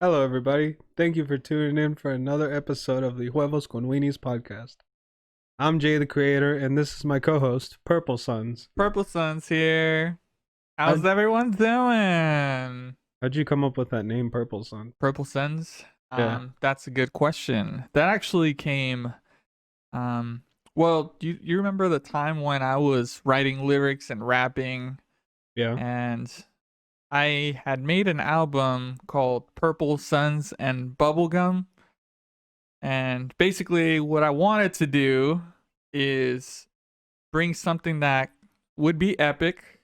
Hello, everybody. Thank you for tuning in for another episode of the Huevos con Weenies podcast. I'm Jay, the creator, and this is my co-host, Purple Suns. Purple Sun's here. How's How'd, everyone doing? how'd you come up with that name, Purple Sun? Purple Suns. Yeah, That's a good question. That actually came. Well, you remember the time when I was writing lyrics and rapping, yeah. and I had made an album called Purple Suns and Bubblegum, and basically what I wanted to do is bring something that would be epic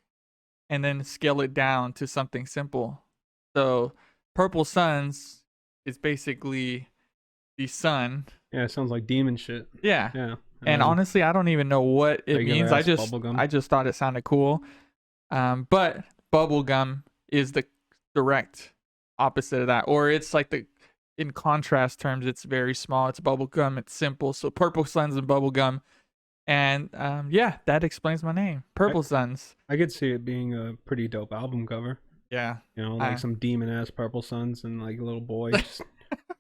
and then scale it down to something simple. So, Purple Suns is basically the sun. Yeah, it sounds like demon shit. Yeah. Yeah. And honestly, I don't even know what it means. Regular-ass bubblegum. I just thought it sounded cool. But bubblegum is the direct opposite of that. Or it's like in contrast terms, it's very small. It's bubblegum, it's simple. So Purple Suns and bubblegum. And yeah, that explains my name. Purple Suns. I could see it being a pretty dope album cover. Yeah. You know, like some demon-ass Purple Suns and like a little boy just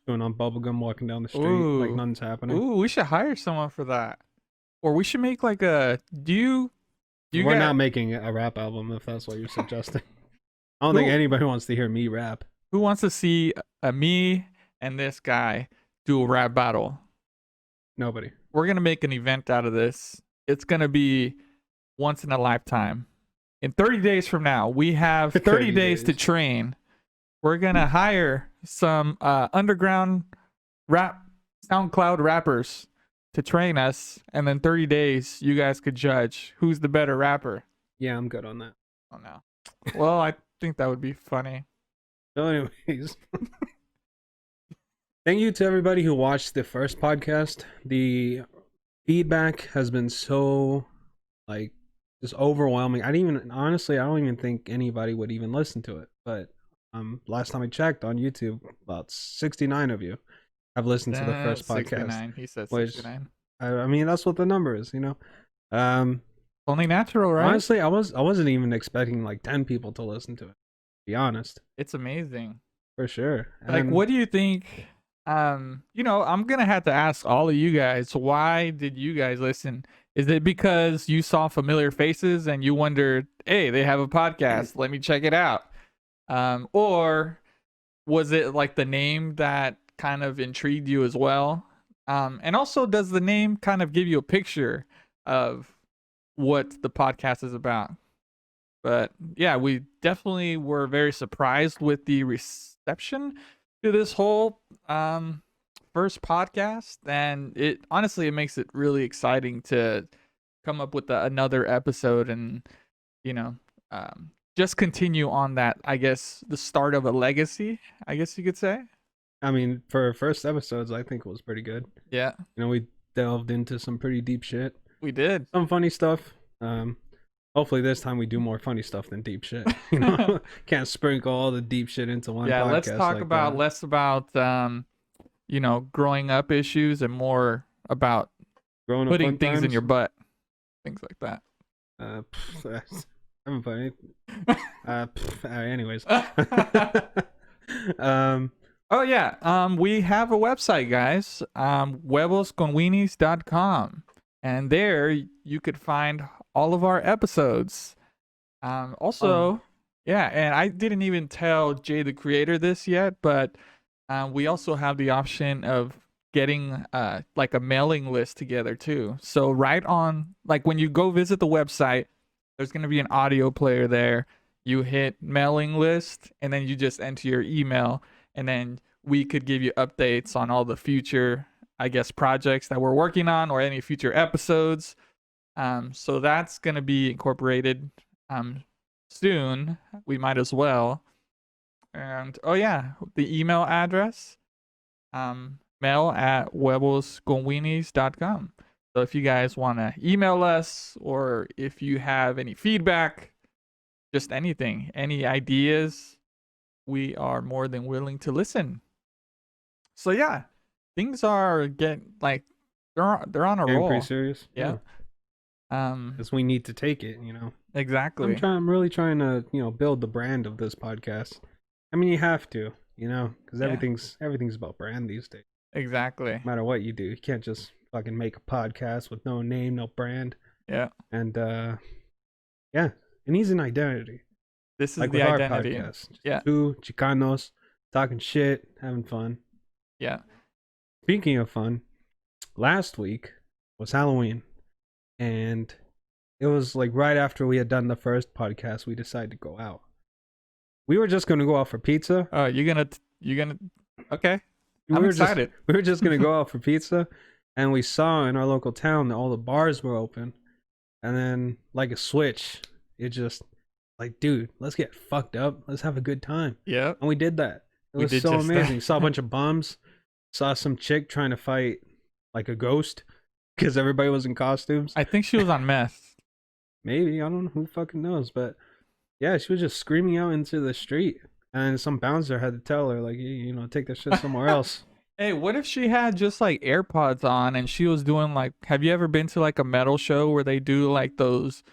going on bubblegum walking down the street like nothing's happening. Ooh, we should hire someone for that. Or we should make like a We're not making a rap album if that's what you're suggesting. I don't think anybody wants to hear me rap. Who wants to see me and this guy do a rap battle? Nobody. We're going to make an event out of this. It's going to be once in a lifetime. In 30 days from now, we have 30 days to train. We're going to hire some underground rap SoundCloud rappers to train us, and then 30 days you guys could judge who's the better rapper. Yeah, I'm good on that. Oh no. Well, I think that would be funny. So anyways, thank you to everybody who watched the first podcast. The feedback has been so like just overwhelming. I don't even think anybody would even listen to it. But last time I checked on YouTube, about 69 of you have listened to the first podcast. 69. He said 69. I mean, that's what the number is, you know. Only natural, right? Honestly, I wasn't even expecting like 10 people to listen to it. To be honest, it's amazing for sure. Like, what do you think? You know, I'm gonna have to ask all of you guys, why did you guys listen? Is it because you saw familiar faces and you wondered, hey, they have a podcast, let me check it out? Or was it like the name that kind of intrigued you as well? And also, does the name kind of give you a picture of what the podcast is about? But yeah, we definitely were very surprised with the reception to this whole first podcast, and it makes it really exciting to come up with another episode and just continue on that, I guess, the start of a legacy, I guess you could say. I mean, for first episodes, I think it was pretty good. Yeah. You know, we delved into some pretty deep shit. We did. Some funny stuff. Hopefully this time we do more funny stuff than deep shit. You know, can't sprinkle all the deep shit into one podcast. Yeah, let's talk like about that. less about growing up issues and more about putting things in your butt. Things like that. I haven't put anything. Anyways. Oh yeah. We have a website, guys. Huevosconweenies.com. And there you could find all of our episodes. Also, yeah, and I didn't even tell Jay the creator this yet, but we also have the option of getting like a mailing list together too. So right on, like when you go visit the website, there's going to be an audio player there. You hit mailing list and then you just enter your email, and then we could give you updates on all the future, I guess, projects that we're working on or any future episodes. So that's going to be incorporated soon. We might as well. And oh yeah, the email address, mail@huevosconweenies.com. So if you guys want to email us, or if you have any feedback, just anything, any ideas, we are more than willing to listen. So yeah, things are getting like they're on a roll. Pretty serious. Yeah. Because we need to take it, you know. Exactly. I'm really trying to, build the brand of this podcast. I mean, you have to. you know, because Yeah. everything's about brand these days. Exactly. No matter what you do, you can't just fucking make a podcast with no name, no brand, Yeah. and yeah, it needs an identity. This is Like the with our identity. podcast, just Yeah. two Chicanos talking shit, having fun. Yeah. Speaking of fun, last week was Halloween, and it was like right after we had done the first podcast, we decided to go out. We were just gonna go out for pizza. Oh, you're gonna okay. We I'm were excited. we were just gonna go out for pizza, and we saw in our local town that all the bars were open, and then like a switch, it just like, dude, let's get fucked up, let's have a good time, Yeah. and we did that. It We was did so just that. amazing. Saw a bunch of bums, saw some chick trying to fight like a ghost because everybody was in costumes. I think she was on meth. Maybe, I don't know, who fucking knows, but yeah, she was just screaming out into the street, and some bouncer had to tell her like, you know, take that shit somewhere else. Hey, what if she had just like AirPods on and she was doing like, have you ever been to like a metal show where they do like those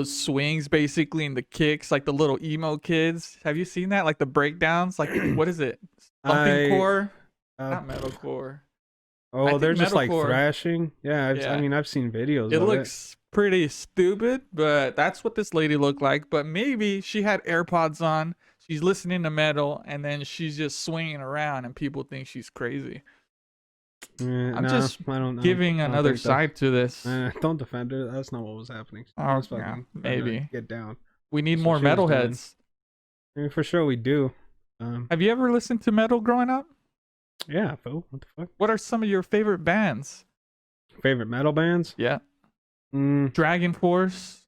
swings basically and the kicks, like the little emo kids? Have you seen that? Like the breakdowns? Like what is it? Thumping core? Not metalcore. Oh, think they're just like metalcore. thrashing. Yeah, Yeah. I mean, I've seen videos. It of looks pretty stupid, but that's what this lady looked like. But maybe she had AirPods on, she's listening to metal, and then she's just swinging around, and people think she's crazy. I'm just giving another side to this. Don't defend her. That's not what was happening. She Oh, was yeah, fucking maybe. get down. We need That's more what she was doing. metalheads. I mean, for sure we do. Have you ever listened to metal growing up? Yeah, fool. What the fuck? What are some of your favorite bands? Favorite metal bands? Yeah, Mm, Dragon Force.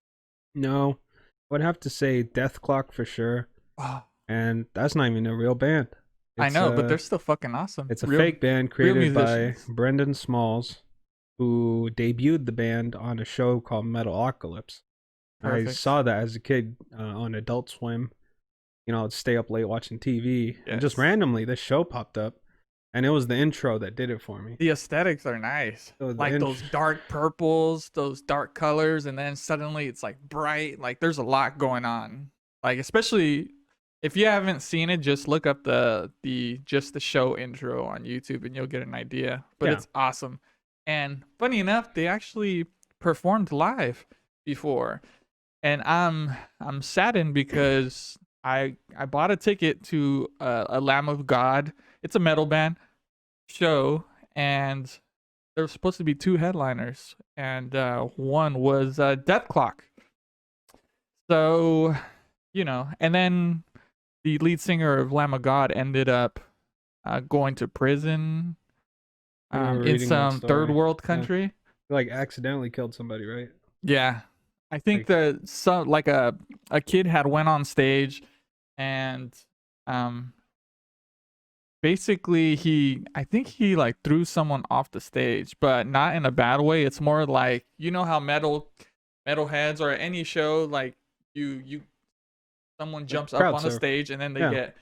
no, I would have to say Death Clock for sure, Oh, and that's not even a real band. I It's, know, but they're still fucking awesome. It's a Real- fake band created by musicians. Brendan Smalls, who debuted the band on a show called Metalocalypse. I Perfect. saw that as a kid on Adult Swim. You know, I'd stay up late watching TV, and just Yes. randomly this show popped up, and it was the intro that did it for me. The aesthetics are nice. So the Like those dark purples, those dark colors, and then suddenly it's like bright. Like there's a lot going on. Like especially if you haven't seen it, just look up the show intro on YouTube and you'll get an idea. But Yeah. it's awesome. And funny enough, they actually performed live before. And I'm saddened because I bought a ticket to a Lamb of God. It's a metal band show, and there was supposed to be two headliners, and one was Death Clock. So, you know, and then the lead singer of Lamb of God ended up going to prison I remember in reading that some third story. world Yeah. country. Like accidentally killed somebody, right? Yeah. I think that some like a kid had went on stage and basically I think he like threw someone off the stage, but not in a bad way. It's more like, you know how metalheads or any show, like someone jumps up crowd on the surf. stage and then they Yeah. get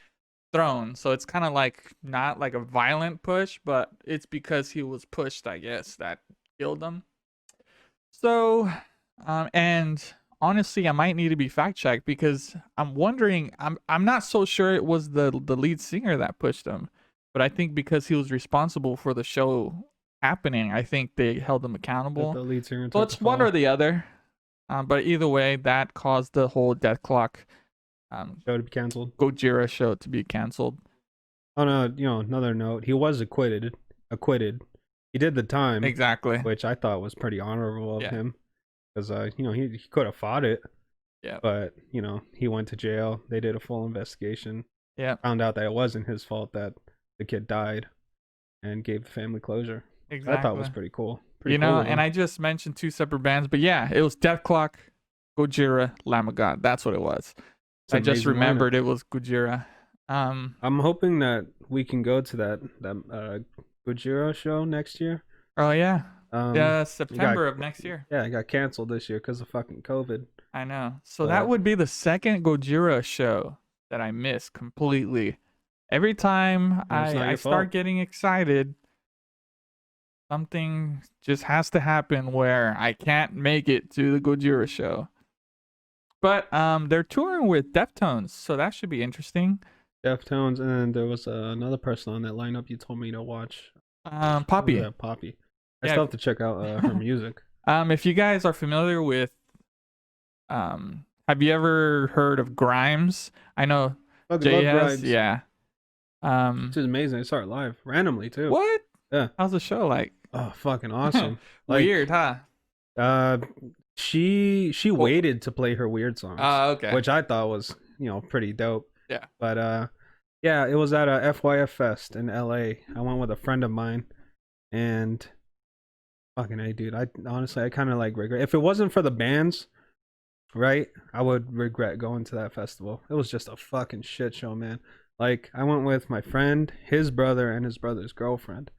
thrown. So it's kind of like not like a violent push, but it's because he was pushed, I guess, that killed him. So and honestly, I might need to be fact checked because I'm wondering. I'm not so sure it was the lead singer that pushed him, but I think because he was responsible for the show happening, I think they held him That accountable. the lead singer So took it's the one fall. or the other. But either way, that caused the whole Death Clock Show to be canceled. Gojira show to be canceled. On another note, he was acquitted. He did the time, Exactly. which I thought was pretty honorable of Yeah. him, because he could have fought it. Yeah. But he went to jail. They did a full investigation. Yeah. Found out that it wasn't his fault that the kid died, and gave the family closure. Exactly. I thought was pretty cool. Pretty You know, cool of him. and I just mentioned two separate bands, but yeah, it was Death Clock, Gojira, Lamb of God. That's what it was. It's I an just amazing lineup. remembered it was Gojira. I'm hoping that we can go to that Gojira show next year. Oh yeah, Yeah, September of next year. it got canceled this year because of fucking COVID. I know. So But- that would be the second Gojira show that I miss completely. Every time It's not I your start fault. getting excited, something just has to happen where I can't make it to the Gojira show. But they're touring with Deftones, so that should be interesting. Deftones, and then there was another person on that lineup you told me to watch. Who was Poppy. that? Poppy. I Yeah. still have to check out her music. If you guys are familiar with, have you ever heard of Grimes? I know Fucking Jay love has. Grimes. Yeah. This is amazing. I saw it live randomly too. What? Yeah. How's the show like? Oh, fucking awesome. Like, Weird, huh? Uh, she Well, waited to play her weird songs, okay. which I thought was pretty dope. Yeah. But yeah, it was at a FYF Fest in LA. I went with a friend of mine, and fucking hey, dude, I honestly I kind of like regret if it wasn't for the bands, right? I would regret going to that festival. It was just a fucking shit show, man. Like I went with my friend, his brother, and his brother's girlfriend.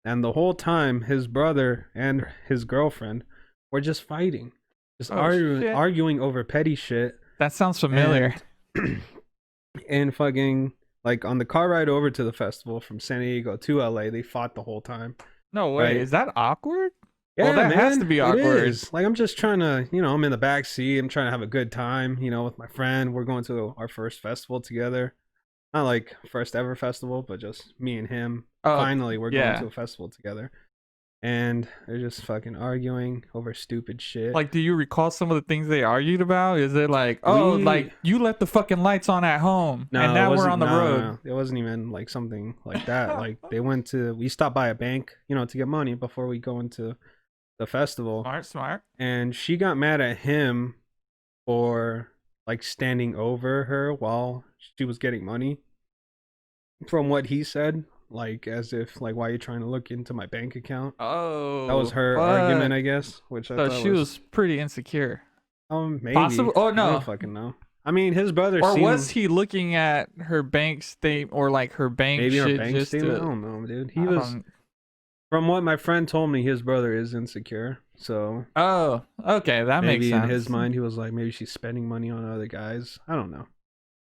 And the whole time, his brother and his girlfriend were just fighting, just Oh, shit. arguing over petty shit. That sounds familiar. And fucking, like, on the car ride over to the festival from San Diego to LA, they fought the whole time. No way. Right. Is that awkward? Yeah, Well, that man, has to be it awkward. is. Like, I'm just trying to, I'm in the back seat. I'm trying to have a good time, with my friend. We're going to our first festival together. Not like first ever festival, but just me and him. Oh, Finally, we're yeah. going to a festival together. And they're just fucking arguing over stupid shit. Like, do you recall some of the things they argued about? Is it like, oh, We- like you left the fucking lights on at home, No, and it now we're wasn't- on the no, road? no. It wasn't even like something like that. Like we stopped by a bank, to get money before we go into the festival. Smart. And she got mad at him for like standing over her while she was getting money. From what he said, like as if like why are you trying to look into my bank account? Oh, That was her argument, I guess. Which I So thought she was pretty insecure. maybe. Possible- oh, I no. don't fucking know. I mean, his brother. Or seemed, was he looking at her bank state or like her bank maybe her shit bank just statement? I to? don't know, dude. He I was. don't- From what my friend told me, his brother is insecure. So Oh, okay, that makes maybe sense. in his mind, he was like, maybe she's spending money on other guys. I don't know.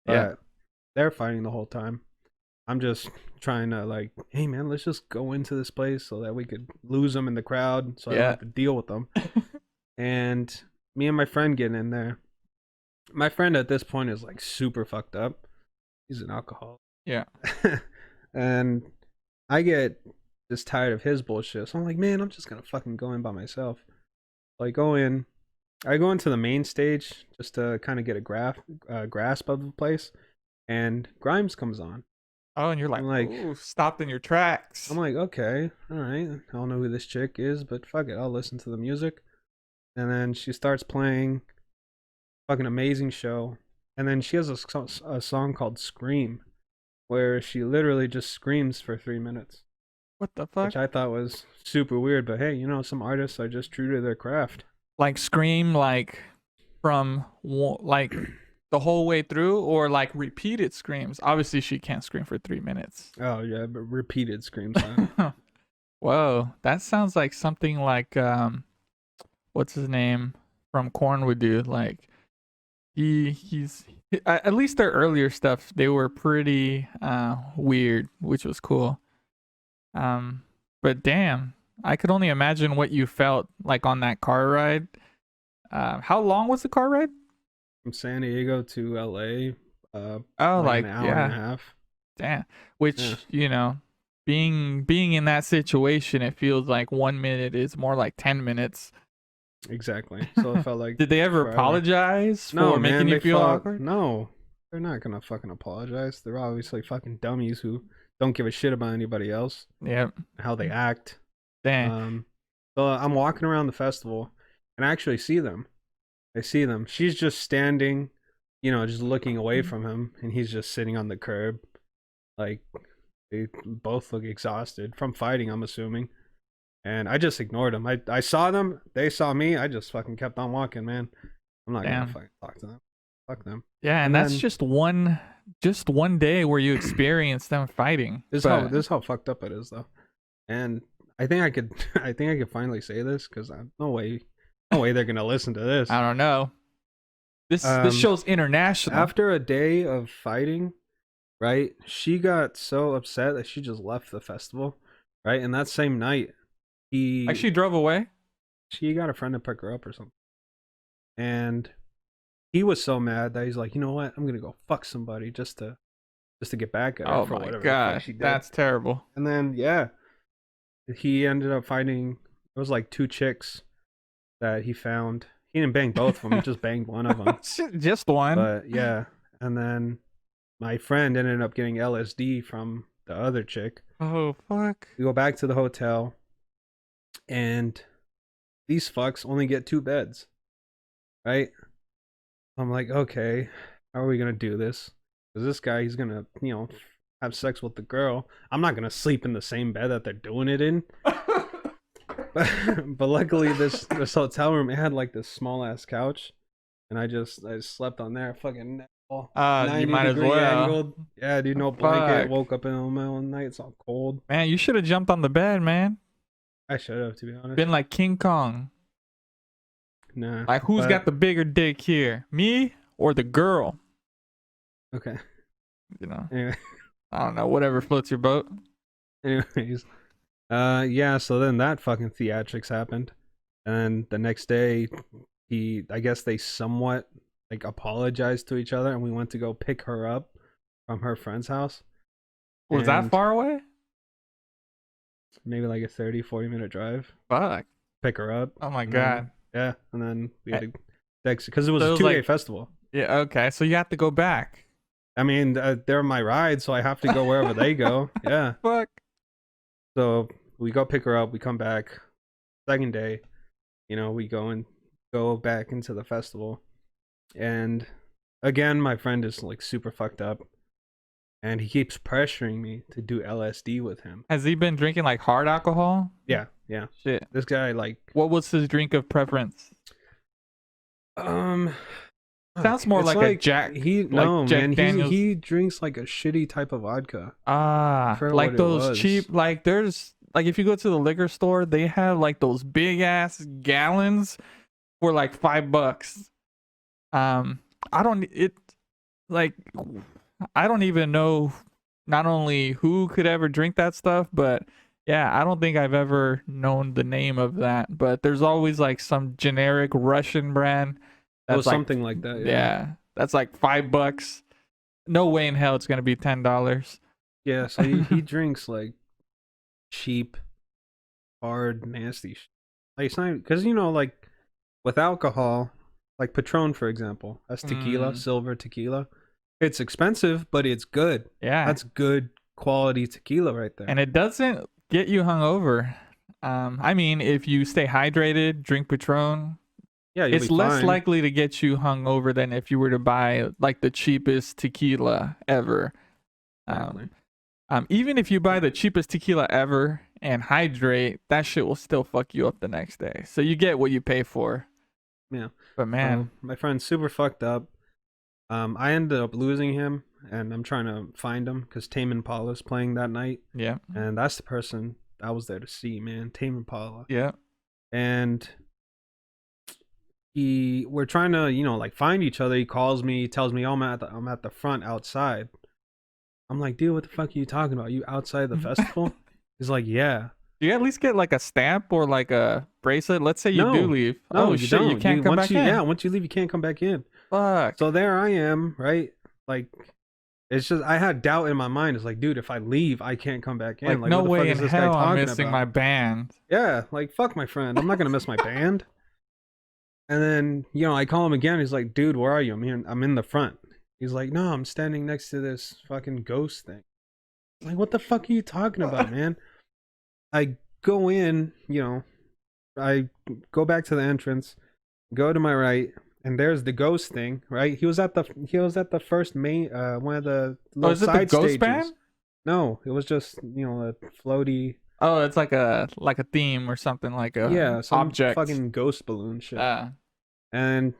But Yeah. they're fighting the whole time. I'm just trying to like, hey man, let's just go into this place so that we could lose them in the crowd, so I don't Yeah. have to deal with them. And me and my friend getting in there. My friend at this point is like super fucked up. He's an alcoholic. Yeah. And I get just tired of his bullshit. So I'm like, man, I'm just gonna fucking go in by myself. So I go into the main stage just to kind of get a grasp of the place, and Grimes comes on. Oh, and you're like, I'm like- ooh, stopped in your tracks. I'm like, okay, all right. I don't know who this chick is, but fuck it, I'll listen to the music. And then she starts playing, fucking amazing show. And then she has a song called "Scream," where she literally just screams for 3 minutes. What the fuck? Which I thought was super weird, but hey, some artists are just true to their craft. Like scream, like from like the whole way through, or like repeated screams. Obviously, she can't scream for 3 minutes. Oh yeah, but repeated screams. Huh? Whoa, that sounds like something like what's his name from Korn would do. Like he's at least their earlier stuff, they were pretty weird, which was cool. But damn, I could only imagine what you felt like on that car ride. How long was the car ride? From San Diego to LA, Oh, like like an hour yeah, and a half. damn. Which Yeah. being in that situation, it feels like 1 minute is more like 10 minutes. Exactly. So it felt like Did they ever forever. apologize for No, man, making you they feel fought- awkward? No, they're not gonna fucking apologize. They're obviously fucking dummies who don't give a shit about anybody else, Yeah, how they act. dang. So I'm walking around the festival, and I actually see them. I see them. She's just standing, just looking away from him, and he's just sitting on the curb. Like they both look exhausted from fighting, I'm assuming. And I just ignored them. I saw them, they saw me. I just fucking kept on walking, man. I'm not Damn. gonna fucking talk to them. Fuck them. Yeah, and and that's then- just one day where you experience them fighting. This is how fucked up it is, though. And I think I could finally say this because no way they're gonna listen to this. I don't know. This Um, show's international. After a day of fighting, right? She got so upset that she just left the festival, right? And that same night, Like she drove away. she got a friend to pick her up or something. And he was so mad that he's like, you know what? I'm gonna go fuck somebody just to just to get back at her Oh for my whatever the fuck god, she did. that's terrible. And then yeah, he ended up finding it was like 2 chicks that he found. He didn't bang both of them. He just banged one of them. Shit, just one. But yeah, and then my friend ended up getting LSD from the other chick. Oh fuck. We go back to the hotel, and these fucks only get 2 beds, right? I'm like, okay, how are we gonna do this? Because this guy, he's gonna, have sex with the girl. I'm not gonna sleep in the same bed that they're doing it in. But luckily, this hotel room, it had like this small ass couch, and I slept on there, fucking all You 90 might as degree well. angled. Yeah, dude, no blanket. Fuck. Woke up in the middle of the night. It's all cold. Man, you should have jumped on the bed, man. I should have, to be honest. Been like King Kong. Nah. Like, who's but- got the bigger dick here? Me or the girl? Okay. You know, Anyway. I don't know. Whatever floats your boat. Anyways, yeah. So then that fucking theatrics happened, and the next day, I guess they somewhat like apologized to each other, and we went to go pick her up from her friend's house. Was that And far away? Maybe like a 30-40 minute drive. Fuck. Pick her up. Oh my and god. then- yeah, and then we had to text because it was So it a was 2-day like- festival. Yeah. Okay. So you have to go back. I mean, they're my ride, so I have to go wherever they go. Yeah. Fuck. So we go pick her up. We come back. Second day, we go back into the festival, and again, my friend is like super fucked up, and he keeps pressuring me to do LSD with him. Has he been drinking like hard alcohol? Yeah. Shit. This guy like What was his drink of preference? Sounds more it's like a Jack- No, Jack man. Daniels. He drinks like a shitty type of vodka. Like forgot what it those was. cheap, like there's like if you go to the liquor store, they have like those big ass gallons for like $5. I don't it like I don't even know not only who could ever drink that stuff, but yeah, I don't think I've ever known the name of that. But there's always like some generic Russian brand It was that's like something like that. yeah, that's like $5. No way in hell it's gonna be $10. Yeah, so he drinks like cheap, hard, nasty shit. Like it's not because like with alcohol, like Patron for example, that's tequila, silver tequila. It's expensive, but it's good. Yeah, That's good quality tequila right there. and it doesn't get you hungover. I mean, if you stay hydrated, drink Patron, yeah, you'll it's be less fine. likely to get you hungover than if you were to buy like the cheapest tequila ever. Exactly. Even if you buy the cheapest tequila ever and hydrate, that shit will still fuck you up the next day. So you get what you pay for. Yeah. But man, My friend's super fucked up. I ended up losing him, and I'm trying to find him because Tame Impala's playing that night, yeah, and that's the person I was there to see, man. Tame Impala. yeah. And we're trying to like find each other. He calls me, he tells me, oh, I'm at the front outside. I'm like, dude, what the fuck are you talking about? You outside the festival? He's like, yeah. Do you at least get like a stamp or like a bracelet? Let's say you No. do leave. No, Oh you shit, don't. you can't come once back in. Yeah, once you leave, you can't come back in. Fuck. So there I am, right? Like, it's just I had doubt in my mind. It's like, dude, if I leave, I can't come back in. Like no what the way fuck in is this guy hell I'm talking missing about? my band. Yeah, like fuck my friend. I'm not gonna miss my band. And then I call him again. He's like, dude, where are you? I'm in the front. He's like, no, I'm standing next to this fucking ghost thing. Like, what the fuck are you talking about, man? I go in, I go back to the entrance, go to my right, and there's the ghost thing, right? He was at the first main one of the little is it the side ghost stages. band? No, it was just a floaty, Oh, it's like a theme or something, like a some object. fucking ghost balloon shit. Ah. And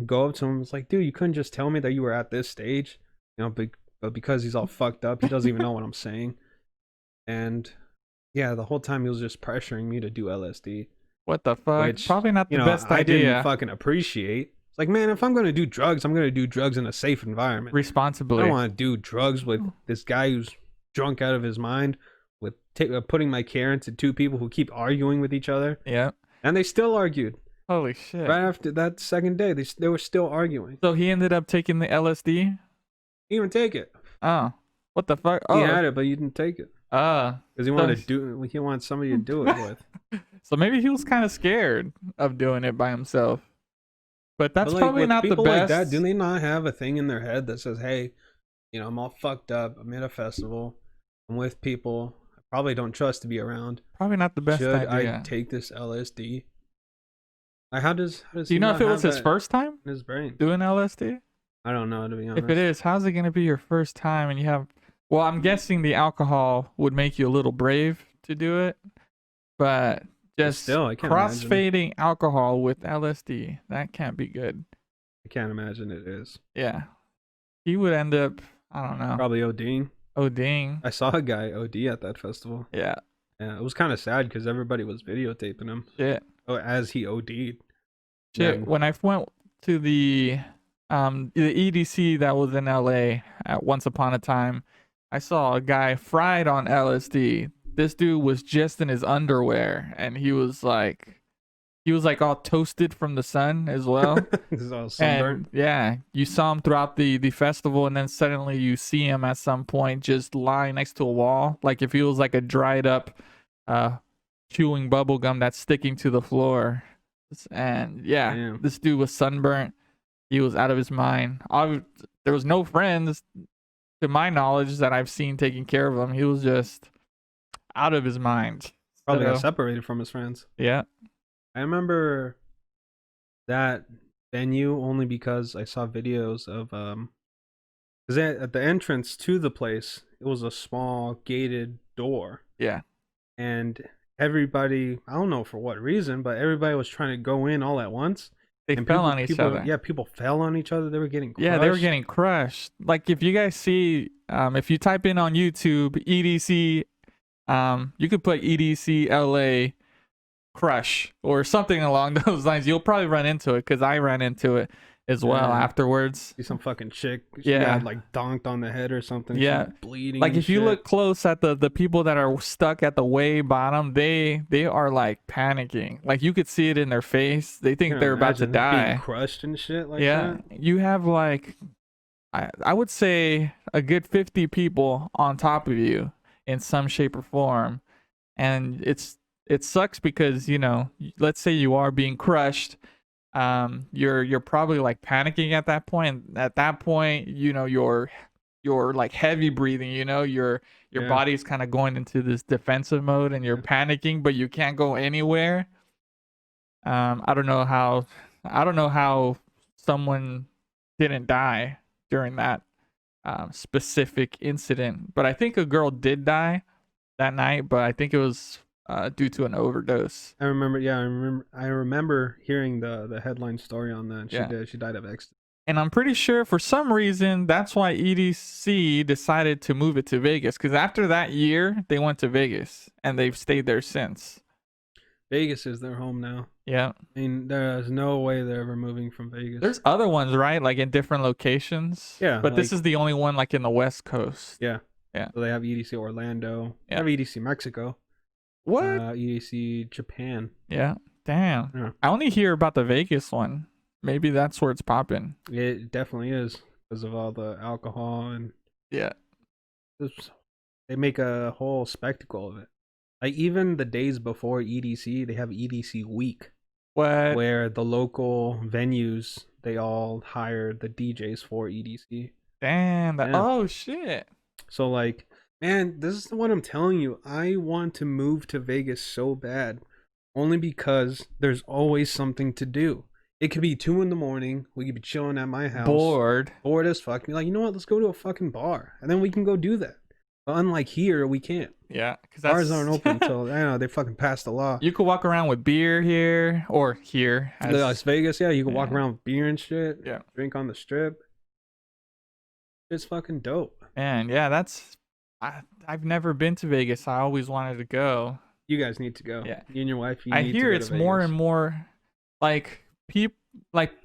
go up to him. It's like, dude, you couldn't just tell me that you were at this stage, but because he's all fucked up, he doesn't even know what I'm saying. And yeah, the whole time he was just pressuring me to do LSD. What the fuck? Which, Probably not the best I idea. didn't fucking appreciate. It's like, man, if I'm gonna do drugs, I'm gonna do drugs in a safe environment. I Responsibly. don't want to do drugs with this guy who's drunk out of his mind, with putting my care into 2 people who keep arguing with each other, Yeah. and they still argued Holy shit. right after that second day. They were still arguing. So he ended up taking the LSD. He didn't even take it. Oh, what the fuck? He Oh, had it, but you didn't take it uh, because he wanted to do. He wanted somebody to do it with. so maybe he was kind of scared of doing it by himself. But But that's like probably with not the people like that, best. do they not have a thing in their head that says, "Hey, I'm all fucked up. I'm at a festival. I'm with people I probably don't trust to be around. Probably not the best Should I idea. take this LSD?" Like, how does Do he you know if not it was have his that first time in his brain? doing LSD? I don't know, to be If it honest. is, how's it going to be your first time and you have, well, I'm guessing the alcohol would make you a little brave to do it, but But just still, I can't imagine. crossfading alcohol with LSD, that can't be good. I can't imagine it is. Yeah. He would end up, I don't know, Probably ODing. ODing. I saw a guy OD at that festival. Yeah. Yeah, it was kind of sad because everybody was videotaping him Shit. as he OD'd. Shit. Then- When I went to the EDC that was in LA at once upon a time, I saw a guy fried on LSD. This dude was just in his underwear and he was like all toasted from the sun as well. He's all sunburned. And yeah, you saw him throughout the festival, and then suddenly you see him at some point just lying next to a wall, like it feels like a dried up chewing bubble gum that's sticking to the floor. And yeah, Damn. this dude was sunburnt. He was out of his mind. There was no friends, to my knowledge, that I've seen taking care of him. He was just out of his mind. Probably got So, separated from his friends. yeah. I remember that venue only because I saw videos of because at the entrance to the place it was a small gated door, Yeah. and everybody, I don't know for what reason, but everybody was trying to go in all at once. They And fell on each people, other. Yeah, people fell on each other. They were getting crushed. Yeah, they were getting crushed. Like if you guys see, if you type in on YouTube EDC, you could put EDC LA crush or something along those lines. You'll probably run into it because I ran into it as well Yeah. afterwards. See some fucking chick. She Yeah. got like donked on the head or something. Yeah. She's bleeding. Like and if you shit. look close at the people that are stuck at the way bottom, they are like panicking. Like you could see it in their face. They think Can't they're about to imagine being die. crushed and shit like Yeah, that. you have like I would say a good 50 people on top of you in some shape or form, and it sucks because let's say you are being crushed, you're probably like panicking at that point. At that point, you're like heavy breathing. Your Yeah. body's kind of going into this defensive mode, and you're panicking, but you can't go anywhere. I don't know how someone didn't die during that specific incident, but I think a girl did die that night, but I think it was due to an overdose. I remember. Yeah, I remember hearing the headline story on that. Yeah. She died of ecstasy. And I'm pretty sure for some reason that's why EDC decided to move it to Vegas, because after that year they went to Vegas and they've stayed there since. Vegas is their home now. Yeah. I mean, there's no way they're ever moving from Vegas. There's other ones, right? Like in different locations. Yeah, But this like- is the only one like in the West Coast. Yeah. Yeah. So they have EDC Orlando. They Yeah. have EDC Mexico. What? EDC Japan. Yeah. Damn. Yeah. I only hear about the Vegas one. Maybe that's where it's popping. It definitely is because of all the alcohol and Yeah. they make a whole spectacle of it. Like even the days before EDC, they have EDC week What? where the local venues they all hire the DJs for EDC. Damn. That. Yeah. Oh shit. So like, man, this is what I'm telling you. I want to move to Vegas so bad, only because there's always something to do. It could be 2 a.m. We could be chilling at my house, Bored. bored as fuck. Be like, you know what? Let's go to a fucking bar, and then we can go do that. But unlike here, we can't. Yeah. Because Bars aren't open until I know they fucking passed the law. You could walk around with beer here or here. Las Vegas, yeah, you can walk Yeah. around with beer and shit. Yeah. Drink on the strip. It's fucking dope. Man, yeah, I've never been to Vegas. I always wanted to go. You guys need to go. Yeah. You and your wife. You I need to hear go it's to more Vegas. and more like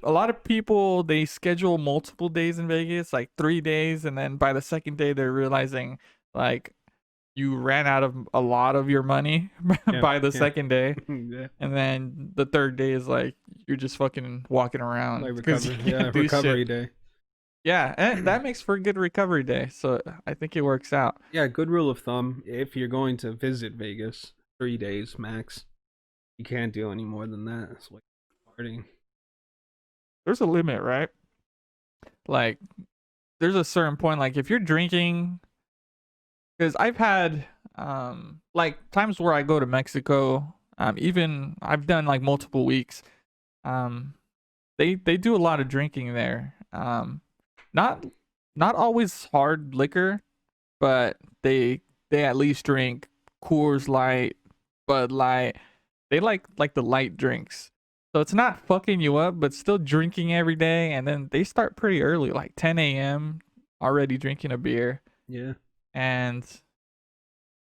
a lot of people, they schedule multiple days in Vegas, like 3 days, and then by the second day they're realizing like you ran out of a lot of your money by the yeah. second day. Yeah. And then the third day is like you're just fucking walking around. Like 'cause recovery, you can't do recovery shit. day. Yeah, and that makes for a good recovery day. So I think it works out. Yeah, good rule of thumb. If you're going to visit Vegas, 3 days max. You can't do any more than that. It's like partying. There's a limit, right? Like there's a certain point like if you're drinking, because I've had like times where I go to Mexico, even I've done like multiple weeks. Um they do a lot of drinking there. Not not always hard liquor, but they at least drink Coors Light, Bud Light. They like the light drinks. So it's not fucking you up, but still drinking every day. And then they start pretty early, like 10 a.m. already drinking a beer. Yeah. And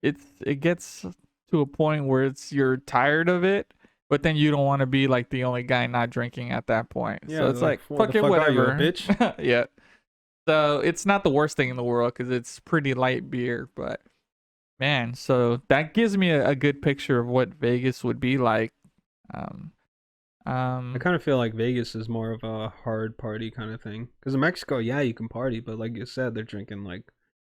it gets to a point where you're tired of it, but then you don't want to be like the only guy not drinking at that point. Yeah, So it's like what fuck the it, fuck are you, a whatever. bitch? Yeah. So it's not the worst thing in the world because it's pretty light beer, but man, so that gives me a good picture of what Vegas would be like. Um, I kind of feel like Vegas is more of a hard party kind of thing. Because in Mexico, yeah, you can party, but like you said, they're drinking like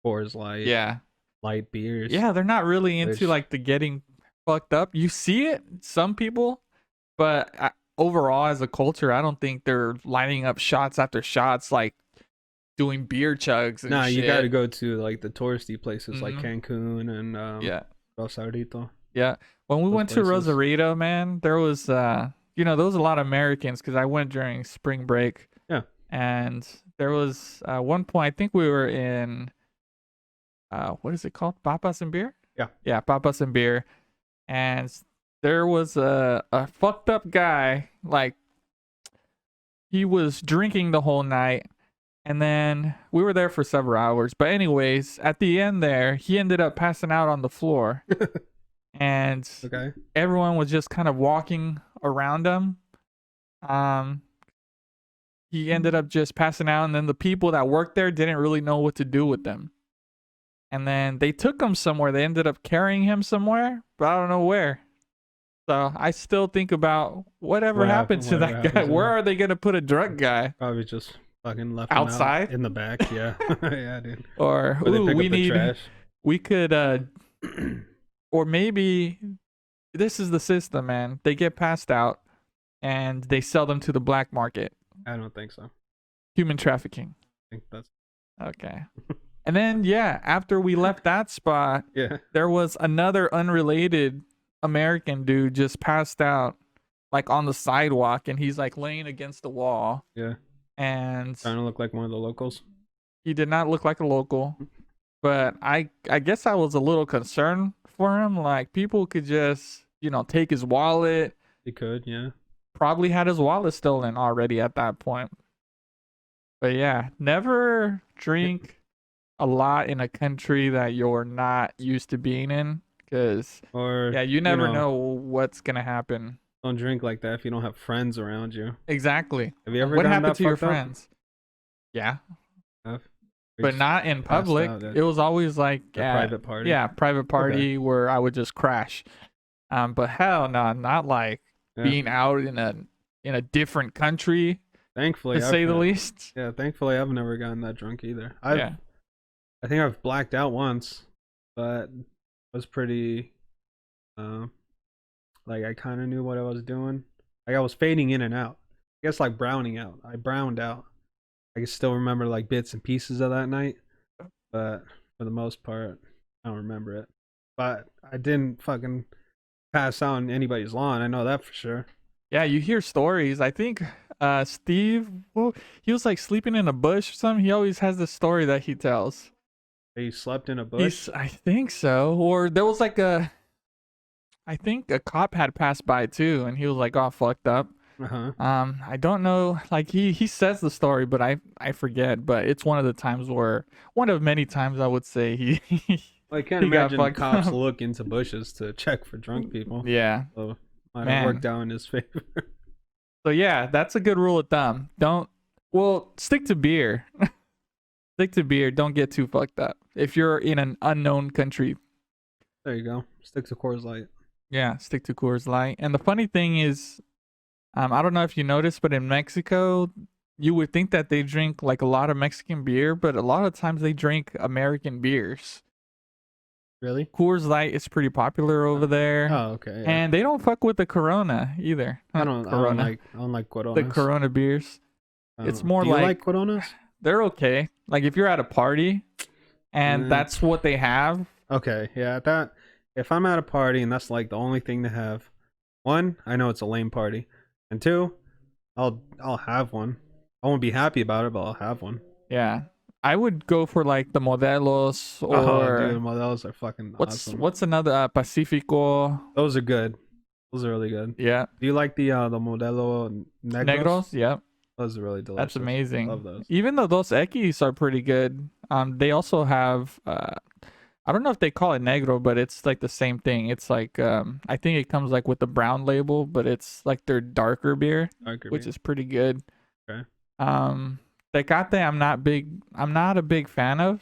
Coors Light, yeah, light beers. yeah, they're not really into Which, like the getting fucked up. You see it, some people, but overall as a culture, I don't think they're lining up shots after shots like doing beer chugs and nah, you shit. got to go to like the touristy places like Mhm. Cancun and Yeah. Rosarito. Yeah. When we Those went to places. Rosarito, man, there was there was a lot of Americans because I went during spring break. Yeah. And there was one point I think we were in what is it called? Papas and beer? Yeah. Yeah, Papas and beer. And there was a fucked up guy, like he was drinking the whole night. And then we were there for several hours. But anyways, at the end there, he ended up passing out on the floor. And Okay. everyone was just kind of walking around him. He ended up just passing out, and then the people that worked there didn't really know what to do with them. And then they took him somewhere. They ended up carrying him somewhere, but I don't know where. So I still think about whatever happened to whatever that guy. happened to Where him. are they gonna put a drunk guy? Probably just fucking left him Outside? out in the back. Yeah. Yeah, dude. Or Or they ooh, pick we up the need trash. we could or maybe this is the system, man. They get passed out and they sell them to the black market. I don't think so. I Human trafficking. think that's Okay. And then yeah, after we left that spot, yeah. there was another unrelated American dude just passed out like on the sidewalk, and he's like laying against the wall, Yeah. and Trying to look like one of the locals. he did not look like a local. But I guess I was a little concerned for him. Like people could just, take his wallet. He could, yeah. Probably had his wallet stolen already at that point. But yeah, never drink a lot in a country that you're not used to being in, because Or yeah, you never know what's gonna happen. don't drink like that if you don't have friends around you. Exactly. Have you ever What gotten happened that to your fucked up? friends? Yeah, Have? Or but just not in passed public. out at It was always like a at, private party? yeah, private party where I would just crash. But hell no, not like Yeah. being out in a different country, Thankfully, to say the least. Yeah, thankfully I've never gotten that drunk either. Yeah. I think I've blacked out once, but it was pretty like I kind of knew what I was doing. Like I was fading in and out. I guess like browning out. I browned out. I can still remember like bits and pieces of that night, but for the most part, I don't remember it. But I didn't fucking pass out on anybody's lawn. I know that for sure. Yeah, you hear stories. I think Steve, well, he was like sleeping in a bush or something. He always has this story that he tells. He slept in a bush. I think so. Or there was like I think a cop had passed by too, and he was like all fucked up. Uh-huh. I don't know. Like he says the story, but I forget. But it's one of many times I would say he. Well, I can't he got imagine fucked cops up. look into bushes to check for drunk people. Yeah. So might Man. have worked out in his favor. So yeah, that's a good rule of thumb. Stick to beer. Stick to beer. Don't get too fucked up. If you're in an unknown country, There you go. Stick to Coors Light. yeah, stick to Coors Light. And the funny thing is, I don't know if you noticed, but in Mexico, you would think that they drink like a lot of Mexican beer, but a lot of times they drink American beers. Really? Coors Light is pretty popular over there, Oh, okay. Yeah. and they don't fuck with the Corona either. I Not don't Corona, like Coronas. the Corona beers. It's more Do you like like Coronas? they're okay. Like if you're at a party and Mm. that's what they have. Okay, yeah, that if I'm at a party and that's like the only thing to have, one, I know it's a lame party, and two, I'll have one. I won't be happy about it, but I'll have one. Yeah, I would go for like the Modelos or Oh, dude, well, those are fucking awesome. what's another Pacifico. Those are good. Those are really good. Yeah, Do you like the Modelo Negros? Negros. Yeah, Those are really delicious. that's amazing. Love those. Even though those Equis are pretty good, they also have I don't know if they call it negro, but it's like the same thing. It's like I think it comes like with the brown label, but it's like their darker beer, Darker which beer. is pretty good. Okay. Tecate, I'm not a big fan of.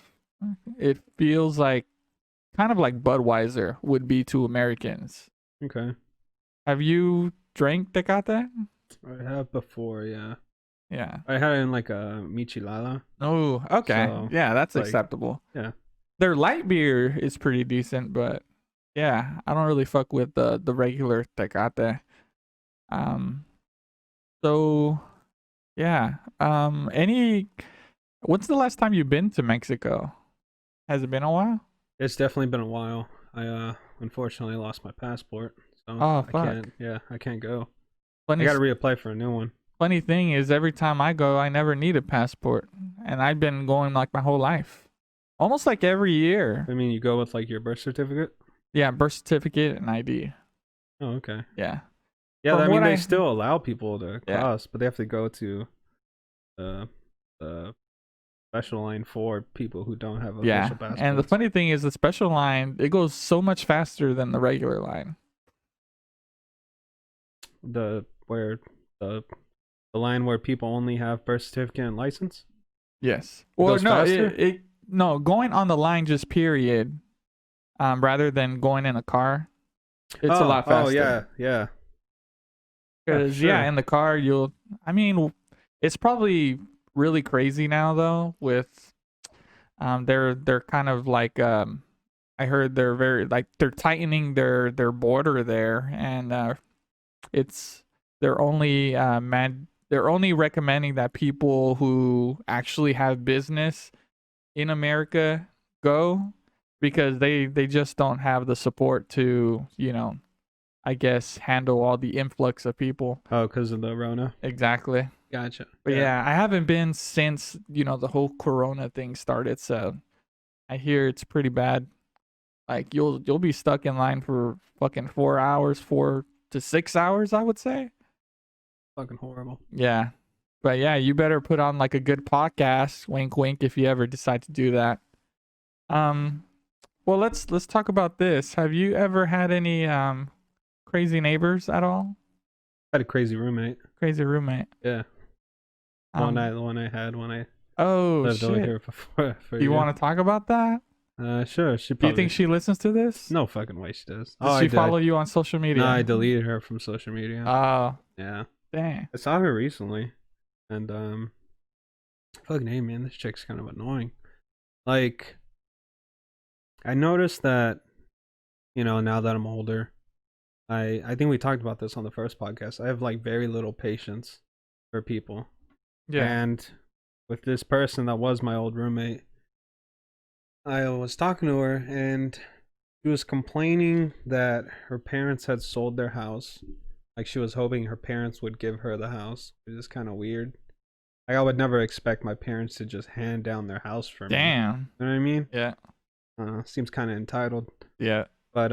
It feels like kind of like Budweiser would be to Americans. Okay. Have you drank Tecate? I have before, yeah. Yeah. I had it in like a Michelada. Oh, okay. So, Yeah, that's like, acceptable. yeah. Their light beer is pretty decent, but yeah, I don't really fuck with the regular Tecate. So yeah. What's the last time you've been to Mexico? Has it been a while? It's definitely been a while. I unfortunately lost my passport, so Oh, I fuck. can't. Yeah, I can't go. Funny I gotta reapply for a new one. funny thing is every time I go, I never need a passport, and I've been going like my whole life. Almost like every year. I mean, you go with like your birth certificate. Yeah, birth certificate and ID. Oh, okay. Yeah. Yeah, From I mean what they I- still allow people to Yeah. cross, but they have to go to the special line for people who don't have Yeah. official passports. And the funny thing is the special line, it goes so much faster than the regular line. the line where people only have birth certificate and license. Yes. It Well, goes no, faster? no, going on the line just period, rather than going in a car, it's a lot faster. Oh yeah, yeah. Because sure. in the car I mean, it's probably really crazy now though. With they're kind of like I heard they're very like they're tightening their border there, and it's they're only they're only recommending that people who actually have business in America go, because they just don't have the support to, I guess, handle all the influx of people. Oh, because of the Rona. Exactly. Gotcha. But yeah, I haven't been since, the whole Corona thing started, so I hear it's pretty bad. Like you'll be stuck in line for fucking 4 hours, 4 to 6 hours, I would say. Fucking horrible. Yeah. But yeah, you better put on like a good podcast, wink wink, if you ever decide to do that. Well, let's talk about this. Have you ever had any crazy neighbors at all? I had a crazy roommate. Crazy roommate. Yeah. The one I had when I Oh lived over shit. here before. For Do you want to talk about that? Sure. She Do probably. you think she listens to this? No fucking way she does. Does she follow you on social media? No, I deleted her from social media. Oh, Yeah. dang. I saw her recently, and fucking hey man, this chick's kind of annoying. Like, I noticed that, now that I'm older, I think we talked about this on the first podcast. I have like very little patience for people. Yeah. And with this person that was my old roommate, I was talking to her, and she was complaining that her parents had sold their house. Like, she was hoping her parents would give her the house, which is kind of weird. Like, I would never expect my parents to just hand down their house for me. Damn. You know what I mean? Yeah. Seems kind of entitled. Yeah. But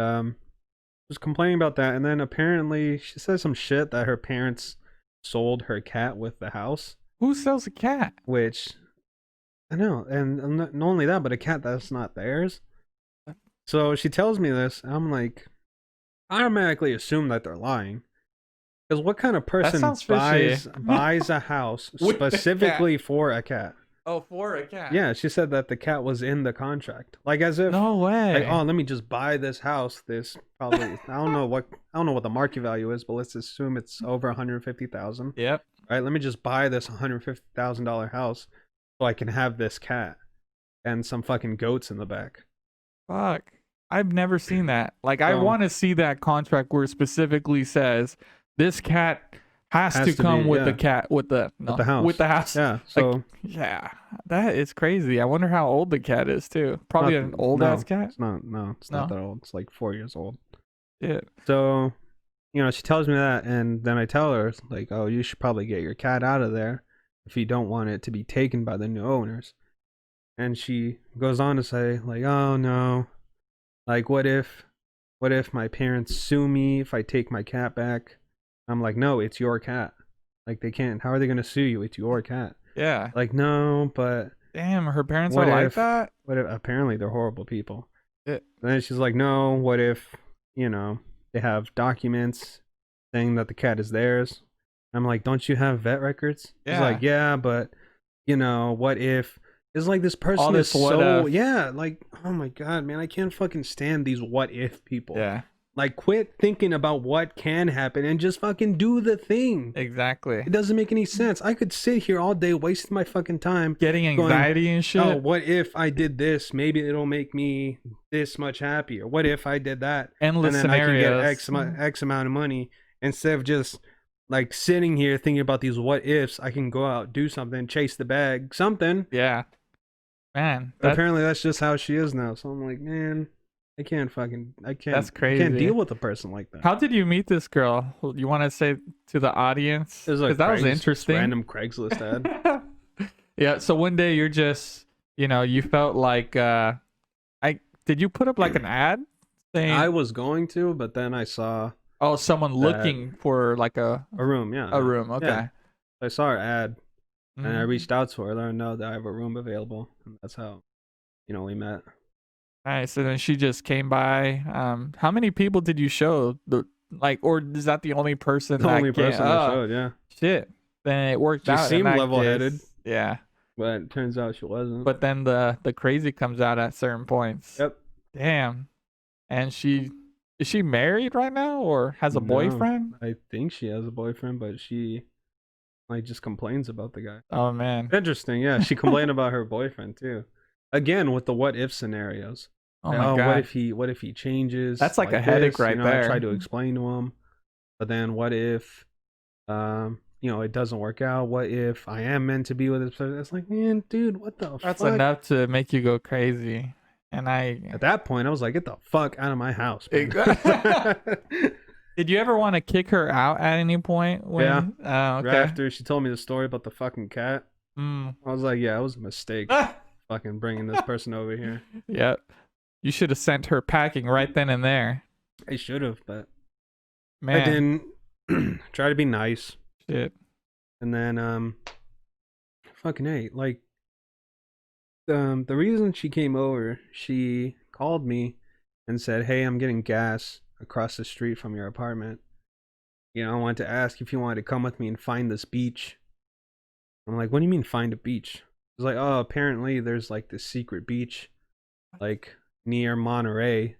was complaining about that, and then apparently she said some shit that her parents sold her cat with the house. Who sells a cat? Which I know, and not only that, but a cat that's not theirs. So she tells me this, and I'm like, I automatically assume that they're lying. Because what kind of person sounds fishy. buys a house With the specifically for a cat? Oh, for a cat. Yeah, she said that the cat was in the contract, like as if, No way. like, oh, let me just buy this house. This probably I don't know what the market value is, but let's assume it's over 150,000. Yep. right? Let me just buy this $150,000 house so I can have this cat and some fucking goats in the back. Fuck. I've never seen that. Like, I So- want to see that contract where it specifically says this cat has Has to to come be- with yeah. the cat with the house. with the house. Yeah. So Yeah, that is crazy. I wonder how old the cat is too. Probably not- an old ass cat. It's not. No, it's not No? that old. It's like 4 years old. Yeah. So, she tells me that, and then I tell her like, "Oh, you should probably get your cat out of there if you don't want it to be taken by the new owners." And she goes on to say like, "Oh no, like what if my parents sue me if I take my cat back?" I'm like, "No, it's your cat. Like they can't. How are they gonna sue you? It's your cat." Yeah. Like, no, but Damn, her parents What are like if- that. what if apparently they're horrible people. Yeah. And then she's like, "No, what if, they have documents saying that the cat is theirs?" I'm like, "Don't you have vet records?" She's Yeah. like, "Yeah, but what if?" It's like this person this is what so if. yeah, like, oh my god, man, I can't fucking stand these what if people. Yeah. Like, quit thinking about what can happen and just fucking do the thing. Exactly. It doesn't make any sense. I could sit here all day wasting my fucking time. Getting anxiety and shit. Oh, what if I did this? Maybe it'll make me this much happier. What if I did that? Endless And then scenarios. I can get X amount of money instead of just like sitting here thinking about these what ifs. I can go out, do something, chase the bag, something. Yeah. Man, Apparently, that's just how she is now. So I'm like, man, I can't. That's I crazy. can't deal with a person like that. how did you meet this girl? You want to say to the audience? It was like 'Cause that was Craig's- interesting. Random Craigslist ad. Yeah, so one day you're just, you felt like did you put up like an ad saying I was going to, but then I saw someone looking for like a a room. Yeah, room. Okay. Yeah. I saw her ad. And I Mhm. reached out to her, let her know that I have a room available, and that's how, we met. Nice. And then she just came by. How many people did you show? Or is that the only person? The that only person I showed, yeah. Shit. Then it worked She out. in seemed that level-headed. case. Yeah. But it turns out she wasn't. But then the crazy comes out at certain points. Yep. Damn. And is she married right now or has a No, boyfriend? I think she has a boyfriend, but she just complains about the guy. Oh man. Interesting, yeah. She complained about her boyfriend too. Again with the what if scenarios. Oh Like, my god. what if he changes? That's like a headache right I there. tried to explain to him. But then what if it doesn't work out? What if I am meant to be with this person? It's like, man, dude, what the That's fuck? enough to make you go crazy. And At that point, I was like, get the fuck out of my house. man. Exactly. Did you ever want to kick her out at any point? Yeah. Oh, okay. Right after she told me the story about the fucking cat, Mm. I was like, yeah, it was a mistake fucking bringing this person over here. Yep. You should have sent her packing right then and there. I should have, but Man. I didn't. Try to be nice. Shit. And then, fucking A, like, the reason she came over, she called me and said, hey, I'm getting gas across the street from your apartment. I wanted to ask if you wanted to come with me and find this beach. I'm like, what do you mean find a beach? It's like, oh, apparently there's like this secret beach, like near Monterey.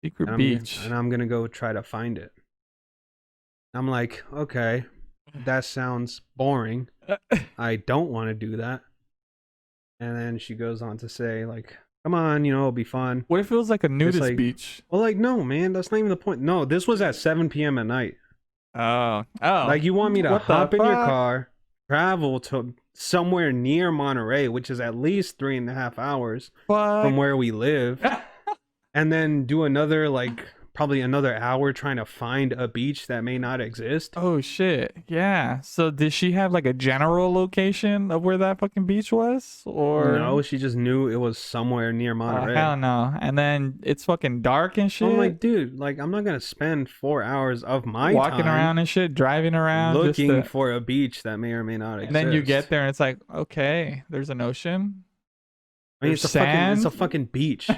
Secret and beach. I'm gonna go try to find it. I'm like, okay, that sounds boring. I don't want to do that. And then she goes on to say, like, come on, it'll be fun. What if it was like a nudist like- beach? Well, like, no, man, that's not even the point. No, this was at 7 p.m. at night. Oh. Like, you want me to What the hop in your fuck? car, travel to somewhere near Monterey, which is at least 3.5 hours from Fuck. where we live, and then do another, like, probably another hour trying to find a beach that may not exist. Oh shit. Yeah. So did she have like a general location of where that fucking beach was? Or No, she just knew it was somewhere near Oh, Monterey. hell no. And then it's fucking dark and shit. I'm like, dude, like, I'm not gonna spend 4 hours of my walking time around and shit, driving around just looking to- for a beach that may or may not exist. and then you get there and it's like, okay, there's an ocean. I mean, it's there's a sand. fucking beach.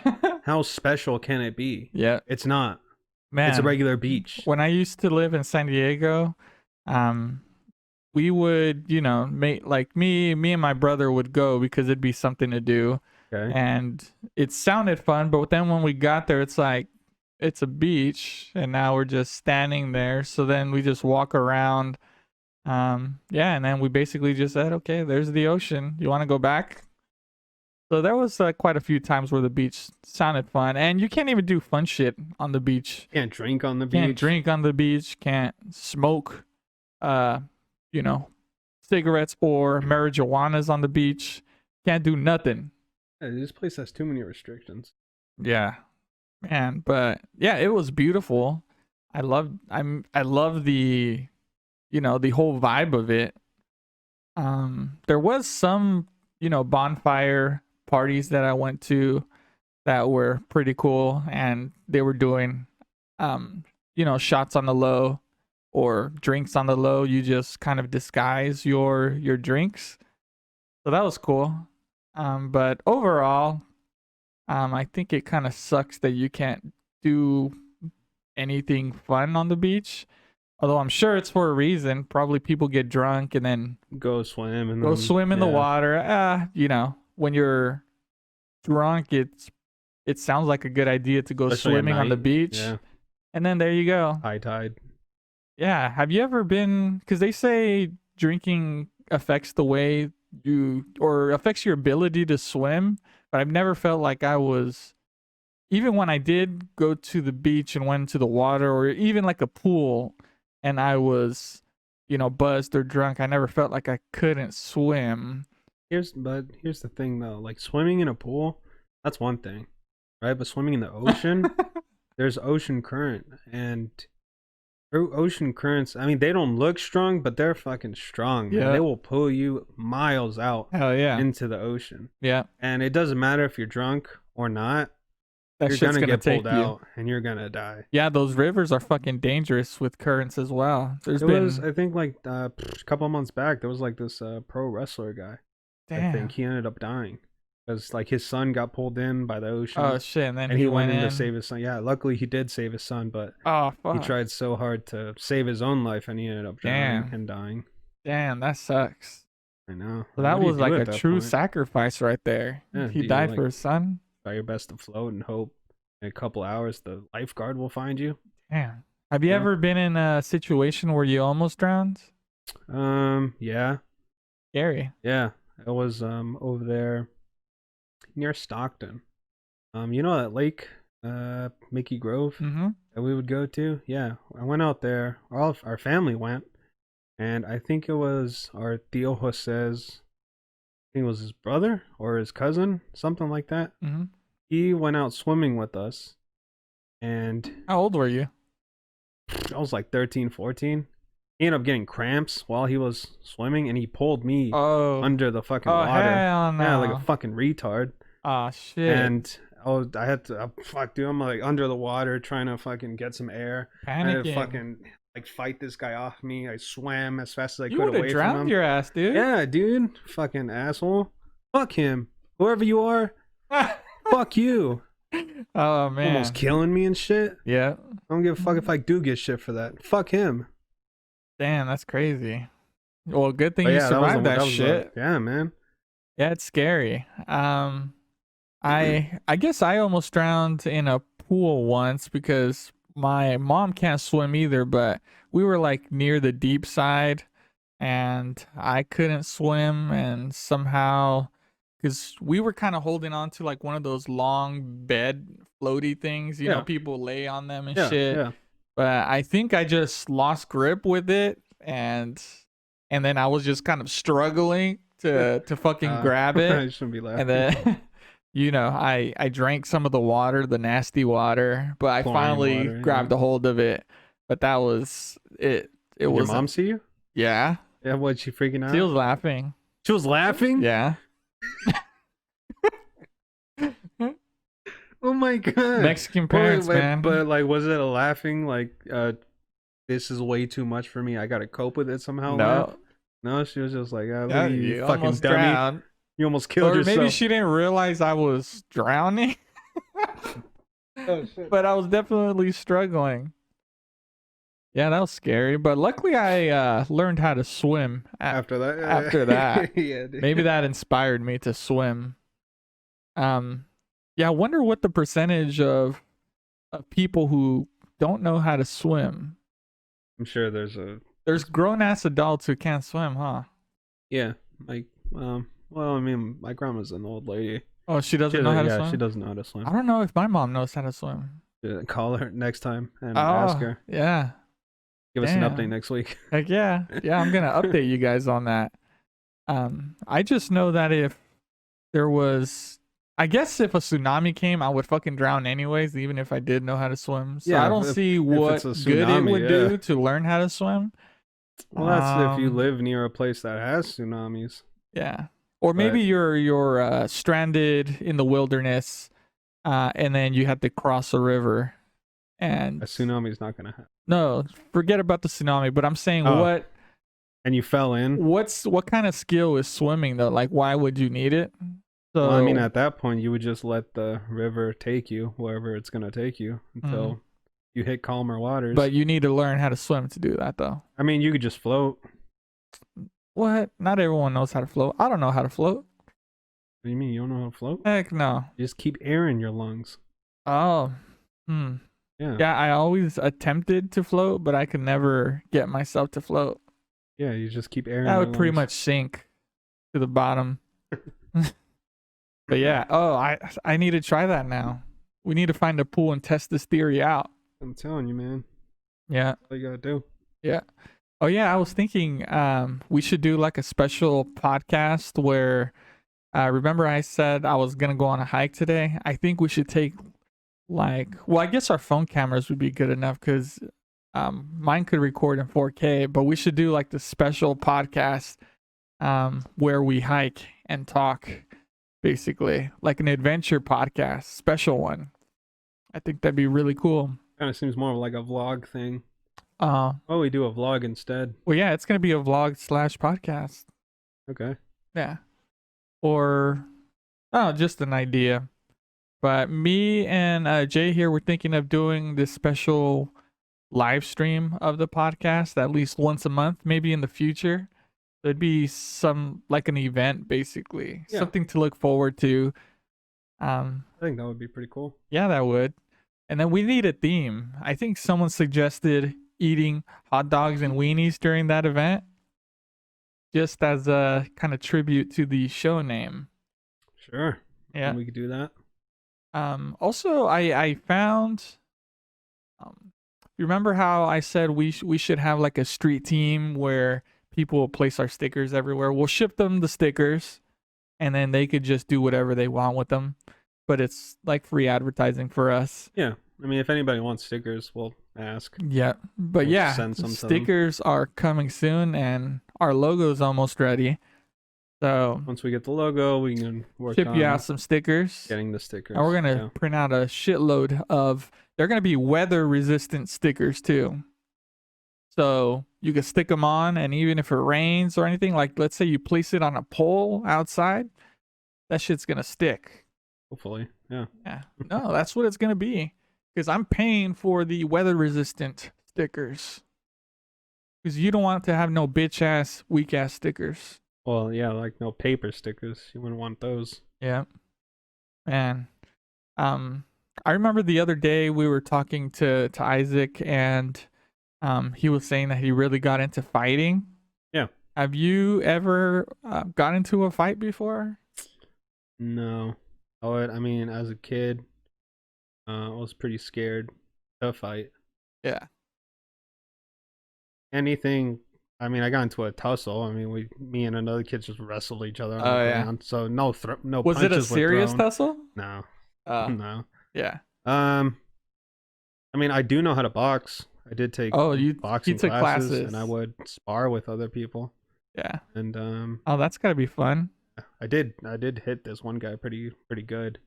How special can it be? Yeah. It's not. Man. It's a regular beach. When I used to live in San Diego, we would, make like me and my brother would go because it'd be something to do. Okay. And it sounded fun, but then when we got there, it's like it's a beach and now we're just standing there. So then we just walk around Yeah, and then we basically just said, okay, there's the ocean. You want to go back? So there was quite a few times where the beach sounded fun, and you can't even do fun shit on the beach. Can't drink on the Can't beach. drink on the beach. Can't smoke, uh, you know, cigarettes or marijuanas on the beach. Can't do nothing. Yeah, this place has too many restrictions. Yeah, man. But yeah, it was beautiful. I love the, the whole vibe of it. There was some, bonfire parties that I went to that were pretty cool, and they were doing, shots on the low or drinks on the low. You just kind of disguise your drinks, so that was cool. But overall, I think it kind of sucks that you can't do anything fun on the beach. Although I'm sure it's for a reason. Probably people get drunk and then Go swim and go then, swim in the yeah. water. When you're drunk, it sounds like a good idea to go Especially at swimming on the night. beach. Yeah, And then there you go. high tide. Yeah. Have you ever been? Because they say drinking affects the way or affects your ability to swim. But I've never felt like I was. Even when I did go to the beach and went to the water, or even like a pool, and I was, buzzed or drunk, I never felt like I couldn't swim. Here's the thing though, like swimming in a pool, that's one thing, right? But swimming in the ocean, there's ocean current, and through ocean currents, I mean, they don't look strong, but they're fucking strong. Man. Yeah. They will pull you miles out Hell yeah. into the ocean, Yeah. and it doesn't matter if you're drunk or not. That You're shit's gonna get take pulled you. out, and you're gonna die. Yeah, those rivers are fucking dangerous with currents as well. There's It been was, I think, like a couple months back, there was like this pro wrestler guy. I damn. think he ended up dying because like his son got pulled in by the ocean. Oh shit, and then and he went in in to save his son. Yeah, luckily he did save his son, but Oh fuck. he tried so hard to save his own life, and he ended up drowning Damn. and dying. Damn, that sucks. I know. So What that do you was do like at a that true point? sacrifice right there. Yeah, He do you, died like- for his son. Try your best to float and hope in a couple hours the lifeguard will find you. Damn. Have you Yeah. ever been in a situation where you almost drowned? Yeah, Scary. yeah. I was over there near Stockton. You know that lake, Mickey Grove Mm-hmm. that we would go to? Yeah, I went out there. All of our family went, and I think it was our Tío Jose's. I think it was his brother or his cousin, something like that. Mm-hmm. He went out swimming with us, and How old were you? I was like 13, 14. He ended up getting cramps while he was swimming, and he pulled me Oh. under the fucking Oh water. hell no. Yeah, like a fucking retard. Oh shit. And I had to, fuck, dude, I'm like under the water trying to fucking get some air. I had to Panicking. fucking like fight this guy off me. I swam as fast as I You could would have away from drowned him. your ass, dude. Yeah, dude, fucking asshole. Fuck him. Whoever you are, fuck you. Oh man. Almost killing me and shit. Yeah. I don't give a fuck if I do get shit for that. Fuck him. Damn, that's crazy. Well, good thing But you yeah, that was survived the- that, was the- shit. yeah, man. Yeah, it's scary. I guess I almost drowned in a pool once because my mom can't swim either, but we were like near the deep side and I couldn't swim, and somehow because we were kind of holding on to like one of those long bed floaty things, you know, Yeah. people lay on them and Yeah, shit. yeah. But I think I just lost grip with it, and then I was just kind of struggling to fucking grab I it. shouldn't be laughing. And then I drank some of the water, the nasty water, but I Chlorine finally water, yeah. grabbed a hold of it. But that was it. It Did was your mom see you? yeah. Yeah, what, she freaking out? She was laughing. She was laughing? Yeah. Oh my god. Mexican parents, Wait, man. But like, was it a laughing like, this is way too much for me, I gotta cope with it somehow? laugh? no, No, she was just like, look yeah, at you you fucking almost dummy. drowned. You almost killed Or yourself. maybe she didn't realize I was drowning. Oh, shit. But I was definitely struggling. Yeah, that was scary. But luckily, I learned how to swim. After that? after that. Yeah, dude. Maybe that inspired me to swim. Yeah, I wonder what the percentage of people who don't know how to swim. I'm sure there's a There's grown ass adults who can't swim, huh? Yeah, like well, I mean, my grandma's an old lady. Oh, she doesn't know how to Yeah, she swim? doesn't know how to I swim. don't know if my mom knows how to swim. Call her next time and ask Oh, her. yeah. Give us an update Damn. next week. Heck yeah. Yeah, I'm gonna update you guys on that. I just know that if there was, I guess if a tsunami came, I would fucking drown anyways, even if I did know how to swim. So I Yeah, don't see if what it's a good it tsunami, would yeah. do to learn how to swim. Well, that's if you Um, live near a place that has tsunamis. yeah. Or maybe But you're stranded in the wilderness, and then you have to cross a river. And a tsunami's not gonna happen. no, forget about the tsunami. But I'm saying Oh. what And you fell in. what kind of skill is swimming though? Like, why would you need it? So Well, I mean, at that point, you would just let the river take you wherever it's gonna take you until you hit calmer waters. but you need to learn how to swim to do that though. I mean, you could just float. What? Not everyone knows how to float. I don't know how to float. What do you mean you don't know how to float? Heck no. You just keep air in your lungs. Oh. Yeah. Yeah, I always attempted to float, but I could never get myself to float. Yeah, you just keep air in I your would pretty lungs. much sink to the bottom. But yeah, I need to try that now. We need to find a pool and test this theory out. I'm telling you, man. Yeah. That's all you gotta do. Yeah. Oh yeah, I was thinking we should do like a special podcast where remember I said I was gonna go on a hike today? I think we should take like, well, I guess our phone cameras would be good enough because mine could record in 4K, but we should do like the special podcast where we hike and talk, basically like an adventure podcast, special one. I think that'd be really cool. Kind of seems more like a vlog thing. Uh, Oh, we do a vlog instead. well, yeah, it's gonna be a vlog / podcast. Okay. Yeah. Or, oh, just an idea. But me and Jay here, we're thinking of doing this special live stream of the podcast at least once a month, maybe in the future. There'd be some, like an event, basically. Yeah. Something to look forward to. I think that would be pretty cool. Yeah, that would. And then we need a theme. I think someone suggested eating hot dogs and weenies during that event, just as a kind of tribute to the show name. Sure. Yeah. We could do that. Also, I found. You remember how I said we should have like a street team where people will place our stickers everywhere? We'll ship them the stickers, and then they could just do whatever they want with them. But it's like free advertising for us. Yeah. I mean, if anybody wants stickers, we'll ask. Yeah, but We'll yeah, send some to them. stickers are coming soon, and our logo's almost ready. So Once we get the logo, we can work ship on you out some stickers. getting the stickers. And we're gonna print out a shitload of. They're gonna be weather resistant stickers too. So you can stick them on, and even if it rains or anything, like let's say you place it on a pole outside, that shit's gonna stick. Hopefully, yeah. Yeah, no, that's what it's gonna be. Because I'm paying for the weather resistant stickers. Because you don't want to have no bitch ass, weak ass stickers. Well, yeah, like no paper stickers. You wouldn't want those. Yeah. Man. I remember the other day we were talking to Isaac, and he was saying that he really got into fighting. Yeah. Have you ever got into a fight before? No. I mean, as a kid, I was pretty scared to fight. Yeah. Anything. I mean, I got into a tussle. I mean, me and another kid just wrestled each other on Oh, the yeah. ground. So no Was it a punches were serious thrown. tussle? No. Oh, No. yeah. I mean, I do know how to box. I did take boxing took classes, classes. and I would spar with other people. Yeah. And Oh, that's gotta be fun. I did hit this one guy pretty good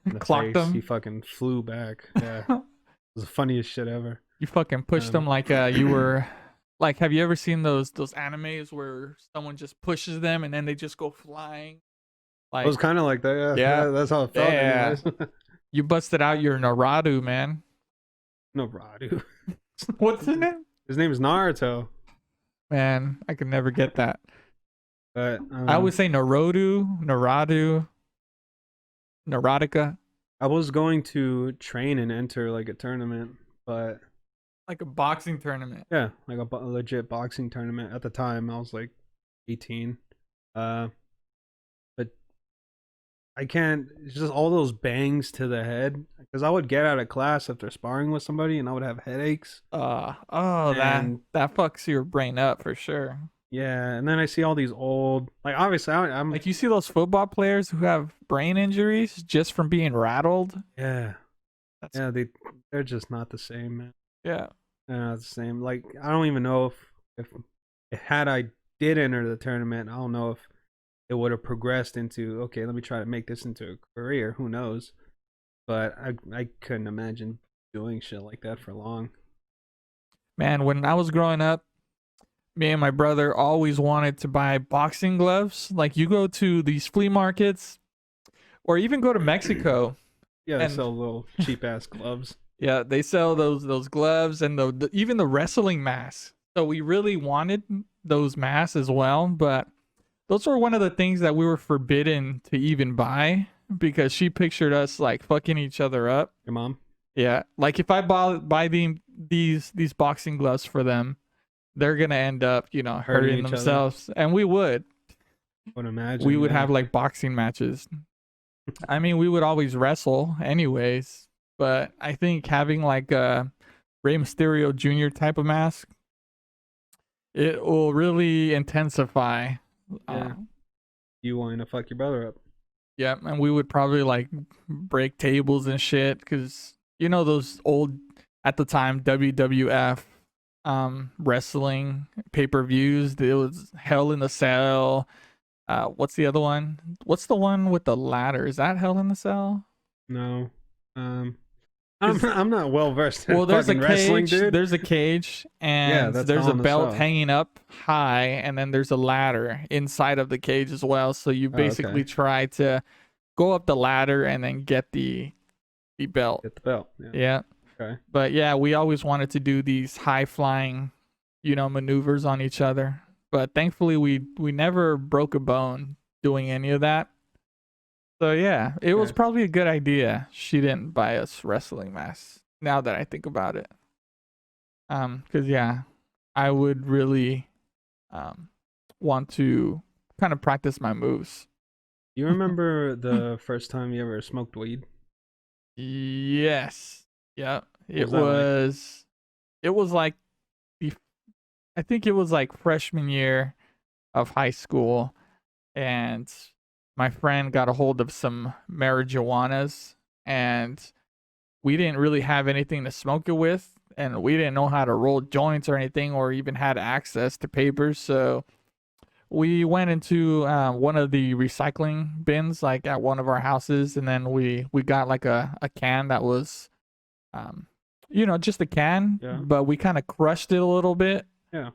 in the Clocked face. him. He fucking flew back. Yeah, it was the funniest shit ever. You fucking pushed them like you were. Like, have you ever seen those animes where someone just pushes them and then they just go flying? Like, It was kind of like that. Yeah. That's how it felt. Yeah. Anyways. you busted out your Naruto, man. No, Radu. What's his name? His name is Naruto. Man, I could never get that. But I would say Naruto, Neurotica. I was going to train and enter like a tournament, but Like a boxing tournament. Yeah, like a legit boxing tournament. At the time, I was like 18. Uh, but I can't. It's just all those bangs to the head. Because I would get out of class after sparring with somebody, and I would have headaches. Oh, that And that fucks your brain up for sure. yeah, and then I see all these old, like obviously I'm Like you see those football players who have brain injuries just from being rattled. yeah, That's yeah, they're just not the same, man. yeah. They're not the same. Like I don't even know if had I did enter the tournament, I don't know if it would have progressed into, okay, let me try to make this into a career. Who knows? But I couldn't imagine doing shit like that for long. Man, when I was growing up, me and my brother always wanted to buy boxing gloves. Like you go to these flea markets or even go to Mexico Yeah, they and sell little cheap ass gloves. yeah, they sell those gloves and even the wrestling masks. So we really wanted those masks as well, but those were one of the things that we were forbidden to even buy because she pictured us like fucking each other up. Your mom? Yeah, like if I buy these boxing gloves for them, they're gonna end up, Hurting hurting each other? themselves, and we would. Would imagine. We would yeah. have like boxing matches. I mean, we would always wrestle, anyways. But I think having like a Rey Mysterio Jr. type of mask, it will really intensify. Yeah. You wanting to fuck your brother up. Yeah, and we would probably like break tables and shit because those old at the time WWF wrestling pay-per-views. It was Hell in the Cell. What's the other one? What's the one with the ladder? Is that Hell in the Cell? No. I'm not well versed in Well, there's a fucking wrestling, cage. dude. There's a cage, and that's there's Hell a in a belt Cell. hanging up high, and then there's a ladder inside of the cage as well. So you Oh, okay. basically try to go up the ladder and then get the belt. Get the belt. Yeah. Yeah. Okay. But yeah, we always wanted to do these high flying, maneuvers on each other. But thankfully, we never broke a bone doing any of that. So yeah, it was Okay. probably a good idea. She didn't buy us wrestling masks. Now that I think about it, because yeah, I would really, want to kind of practice my moves. You remember the first time you ever smoked weed? Yes. Yeah. What was that like? It was like I think it was like freshman year of high school, and my friend got a hold of some marijuanas, and we didn't really have anything to smoke it with, and we didn't know how to roll joints or anything, or even had access to papers. So we went into one of the recycling bins, like at one of our houses, and then we got like a can that was, just a can, Yeah. but we kind of crushed it a little bit. Yeah.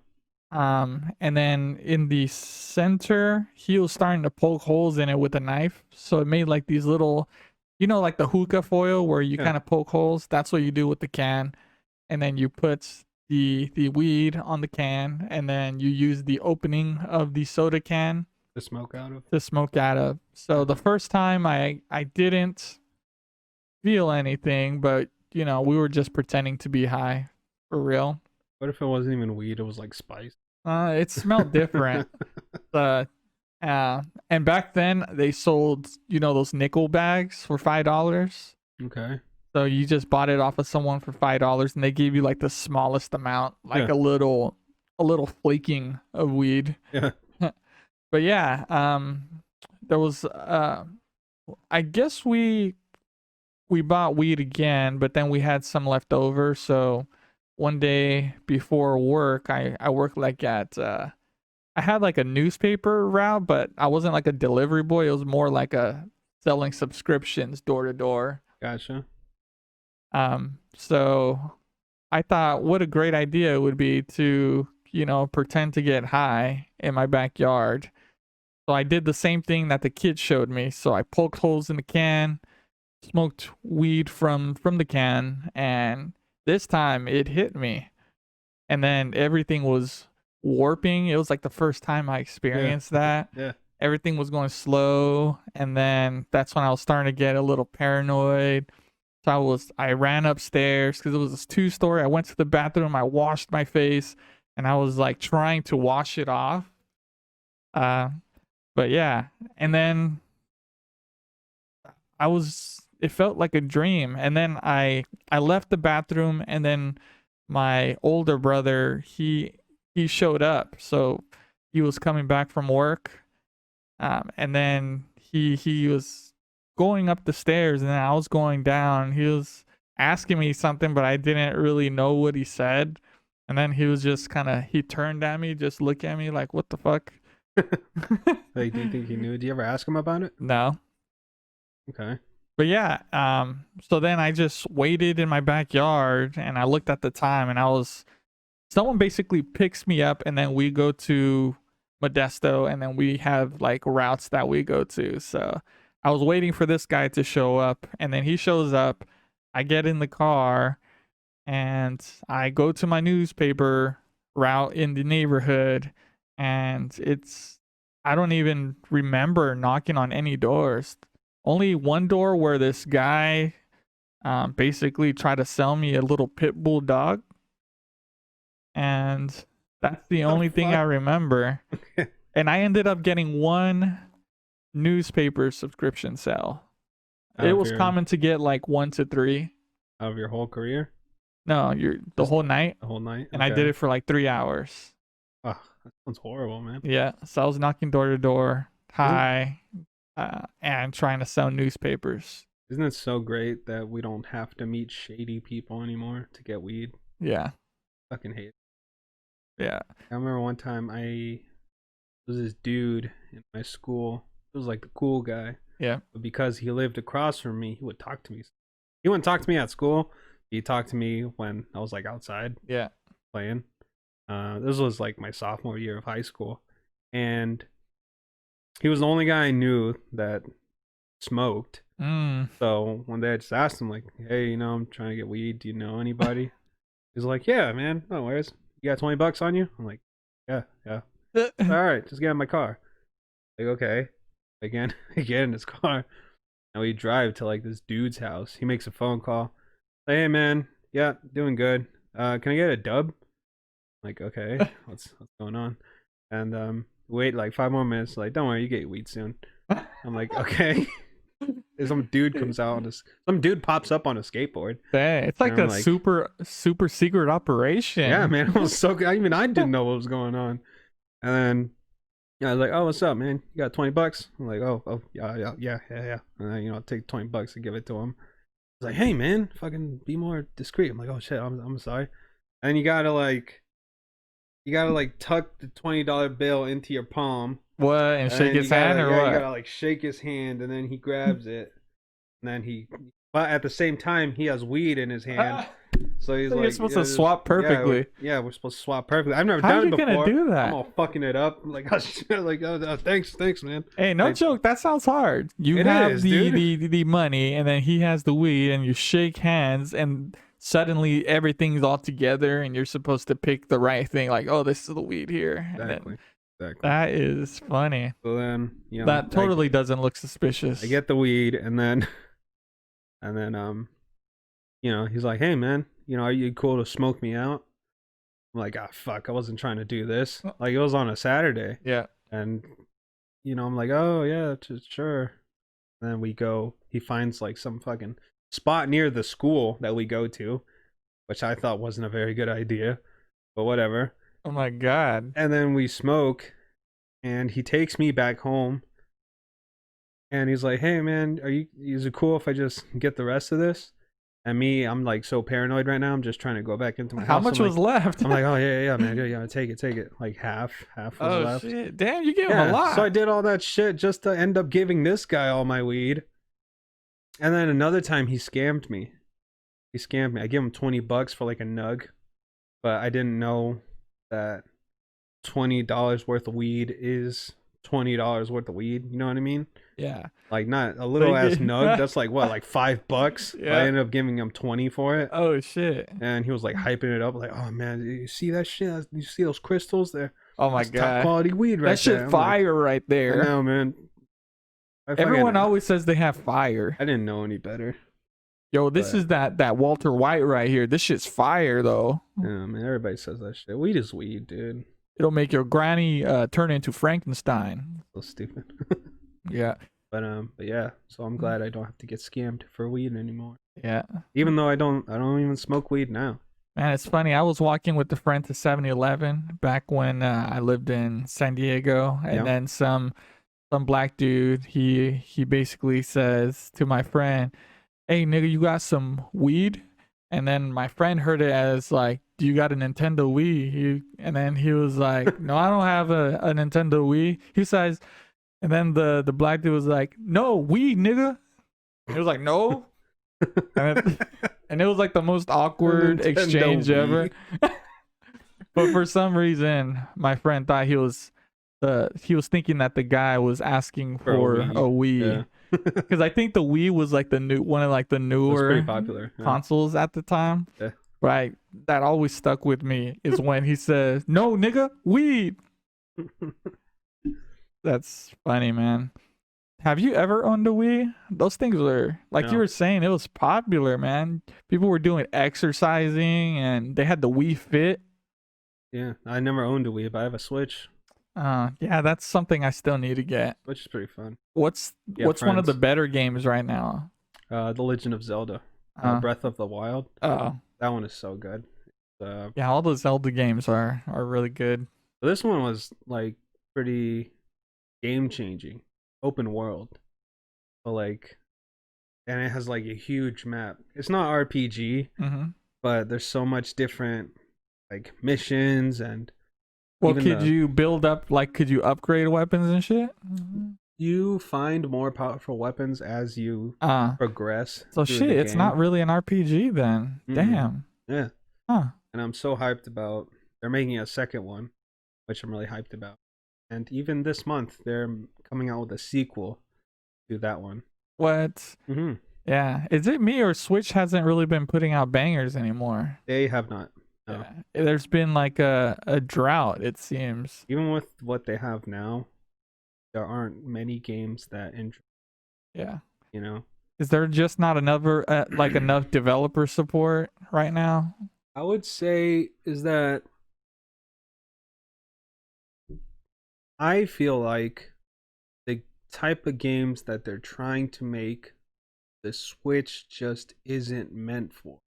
And then in the center, he was starting to poke holes in it with a knife. So it made like these little, like the hookah foil where you Yeah. kind of poke holes. That's what you do with the can. And then you put the weed on the can, and then you use the opening of the soda can To smoke out of? to smoke out of. So the first time I didn't feel anything, but we were just pretending to be high for real. What if it wasn't even weed? It was like spice. It smelled different. And back then they sold, those nickel bags for $5. Okay. So you just bought it off of someone for $5, and they gave you like the smallest amount, like Yeah. a little flaking of weed. Yeah. But yeah, there was I guess we bought weed again, but then we had some left over. So one day before work, I worked like at I had like a newspaper route, but I wasn't like a delivery boy. It was more like a selling subscriptions door to door. Gotcha. So I thought what a great idea it would be to, pretend to get high in my backyard. So I did the same thing that the kid showed me. So I poked holes in the can, smoked weed from the can, and this time it hit me. And then everything was warping. It was like the first time I experienced that. Yeah. Everything was going slow, and then that's when I was starting to get a little paranoid. So I ran upstairs because it was a 2-story. I went to the bathroom. I washed my face, and I was like trying to wash it off. Uh, but yeah, and then it felt like a dream. And then I left the bathroom, and then my older brother, he showed up. So he was coming back from work. And then he was going up the stairs, and then I was going down. He was asking me something, but I didn't really know what he said. And then he was just he turned at me, just look at me like, what the fuck? Like, do you think he knew? Did you ever ask him about it? No. Okay. But yeah, so then I just waited in my backyard, and I looked at the time, and someone basically picks me up, and then we go to Modesto, and then we have like routes that we go to. So I was waiting for this guy to show up, and then he shows up. I get in the car, and I go to my newspaper route in the neighborhood, and I don't even remember knocking on any doors. Only one door where this guy basically tried to sell me a little pit bull dog. And that's the only thing I remember. And I ended up getting one newspaper subscription sale. It was common to get like 1 to 3. Of your whole career? No, the whole night. The whole night? And I did it for like 3 hours. Oh, that sounds horrible, man. Yeah. So I was knocking door to door. Hi. And trying to sell newspapers. Isn't it so great that we don't have to meet shady people anymore to get weed? Yeah. Fucking hate it. Yeah. I remember one time there was this dude in my school. It was like the cool guy. Yeah. But because he lived across from me, he would talk to me. He wouldn't talk to me at school. He talked to me when I was like outside. Yeah. Playing. This was like my sophomore year of high school. And he was the only guy I knew that smoked. So one day I just asked him, like, hey, I'm trying to get weed. Do you know anybody? He's like, yeah, man. No worries. You got $20 on you? I'm like, yeah. All right, just get in my car. Like, okay. Again, I get in his car. And we drive to like this dude's house. He makes a phone call. Like, hey, man. Yeah, doing good. Can I get a dub? I'm like, okay. What's going on? And wait like 5 more minutes. Like, don't worry, you get weed soon. I'm like, okay. Some dude comes out some dude pops up on a skateboard. Dang, it's like a super secret operation. Yeah, man, it was so good. Even I didn't know what was going on. And then I was like, oh, what's up, man? You got $20? I'm like, oh, yeah. And then, I'll take $20 and give it to him. He's like, hey, man, fucking be more discreet. I'm like, oh shit, I'm sorry. And you gotta tuck the $20 bill into your palm. What? And shake his hand, or what? You gotta like shake his hand, and then he grabs it, and then but at the same time he has weed in his hand. So he's like, you're supposed to swap perfectly. Yeah, we're supposed to swap perfectly. I've never How done are it you before. Gonna do that? I'm all fucking it up. Like, oh, thanks, man. Hey, no joke. That sounds hard. You have the money, and then he has the weed, and you shake hands, and suddenly everything's all together, and you're supposed to pick the right thing. Like, oh, this is the weed here. Exactly. That is funny. So then, that totally doesn't look suspicious. I get the weed, and then he's like, hey, man, are you cool to smoke me out? I'm like, fuck, I wasn't trying to do this. Like, it was on a Saturday. Yeah. And, I'm like, oh, yeah, sure. And then we go, he finds like some fucking spot near the school that we go to, which I thought wasn't a very good idea, but whatever. Oh my God. And then we smoke, and he takes me back home, and he's like, hey, man, is it cool if I just get the rest of this? And me, I'm like so paranoid right now. I'm just trying to go back into my house. How much was left? I'm like, oh, yeah, man. Yeah, take it. Like half was left. Shit. Damn, you gave him a lot. So I did all that shit just to end up giving this guy all my weed. And then another time he scammed me. I gave him $20 for like a nug. But I didn't know that $20 worth of weed is $20 worth of weed. You know what I mean? Yeah. Like, not a little ass nug. That's like what, like $5? Yeah. I ended up giving him 20 for it. Oh shit. And he was like hyping it up, like, oh man, you see that shit? You see those crystals there? Oh my God. Top quality weed right there. That shit fire right there. I know, man. Everyone always says they have fire. I didn't know any better. Yo, this But is that Walter White right here. This shit's fire though. yeah, man, everybody says that shit. Weed is weed, dude. It'll make your granny turn into Frankenstein. So stupid. Yeah. But yeah. So I'm glad I don't have to get scammed for weed anymore. Yeah. Even though I don't even smoke weed now. Man, it's funny. I was walking with a friend to 7-Eleven back when I lived in San Diego, and Yeah. then some black dude, he basically says to my friend, "Hey, nigga, you got some weed?" And then my friend heard it as like, "Do you got a Nintendo Wii?" And then he was like, "No, I don't have a Nintendo Wii." He says, and then the black dude was like, "No, weed, nigga." He was like, "No." And it was like the most awkward Nintendo exchange Wii. ever. But for some reason, my friend thought he was thinking that the guy was asking for a Wii. Yeah. Because I think the Wii was like one of like the It was newer pretty popular. Yeah. consoles at the time. Yeah. Right. That always stuck with me is when he says, "No, nigga, weed." That's funny, man. Have you ever owned a Wii? Those things were, like you No. were saying, it was popular, man. People were doing exercising and they had the Wii Fit. Yeah, I never owned a Wii, but I have a Switch. Yeah, that's something I still need to get. Which is pretty fun. What's Yeah, one of the friends. better games right now? The Legend of Zelda, Uh, Breath of the Wild. oh, That one is so good. yeah, all those Zelda games are really good. This one was like pretty game changing, open world. But like, and it has like a huge map. It's not RPG, hmm but there's so much different like missions and Well, even could the- you build up, like, could you upgrade weapons and shit? you find more powerful weapons as you progress. So through shit, the it's game. not really an RPG then. Mm-mm. Damn. Yeah. Huh. And I'm so hyped about. They're making a second one, which I'm really hyped about. And even this month, they're coming out with a sequel to that one. What? Mm-hmm. Yeah. Is it me or Switch hasn't really been putting out bangers anymore? They have not. No. Yeah. There's been like a drought, it seems. Even with what they have now, there aren't many games that interest. Yeah. You know, Is there just not another like enough developer support right now? I would say is that I feel like the type of games that they're trying to make, the Switch just isn't meant for.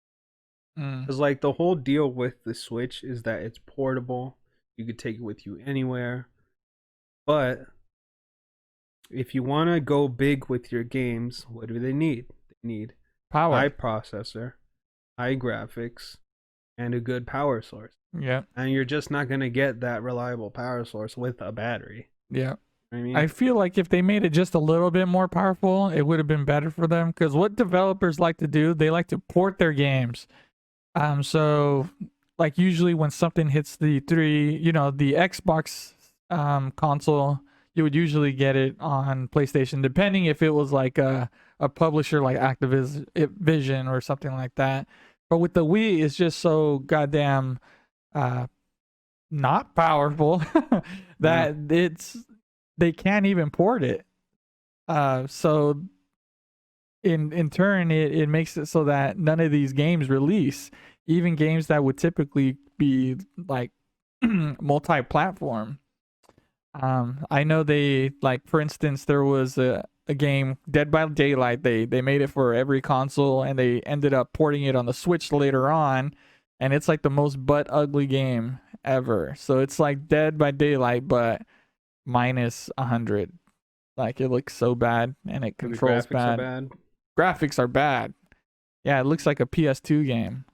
Because like the whole deal with the Switch is that it's portable. You could take it with you anywhere. But if you want to go big with your games, what do they need? They need Power. high processor, high graphics, and a good power source. Yeah. And you're just not going to get that reliable power source with a battery. Yeah. I mean, I feel like if they made it just a little bit more powerful, it would have been better for them. Because what developers like to do, they like to port their games. So like usually when something hits the the Xbox console, you would usually get it on PlayStation, depending if it was like a publisher like Activision or something like that. But with the Wii, it's just so goddamn not powerful that they can't even port it. So in turn, it makes it so that none of these games release, even games that would typically be like multi-platform. I know they, like, for instance, there was a game, Dead by Daylight. They made it for every console, and they ended up porting it on the Switch later on, and it's like the most butt ugly game ever. So it's like Dead by Daylight, but minus 100. Like, it looks so bad, and it the controls graphics are bad. bad. Graphics are bad. Yeah, it looks like a PS2 game.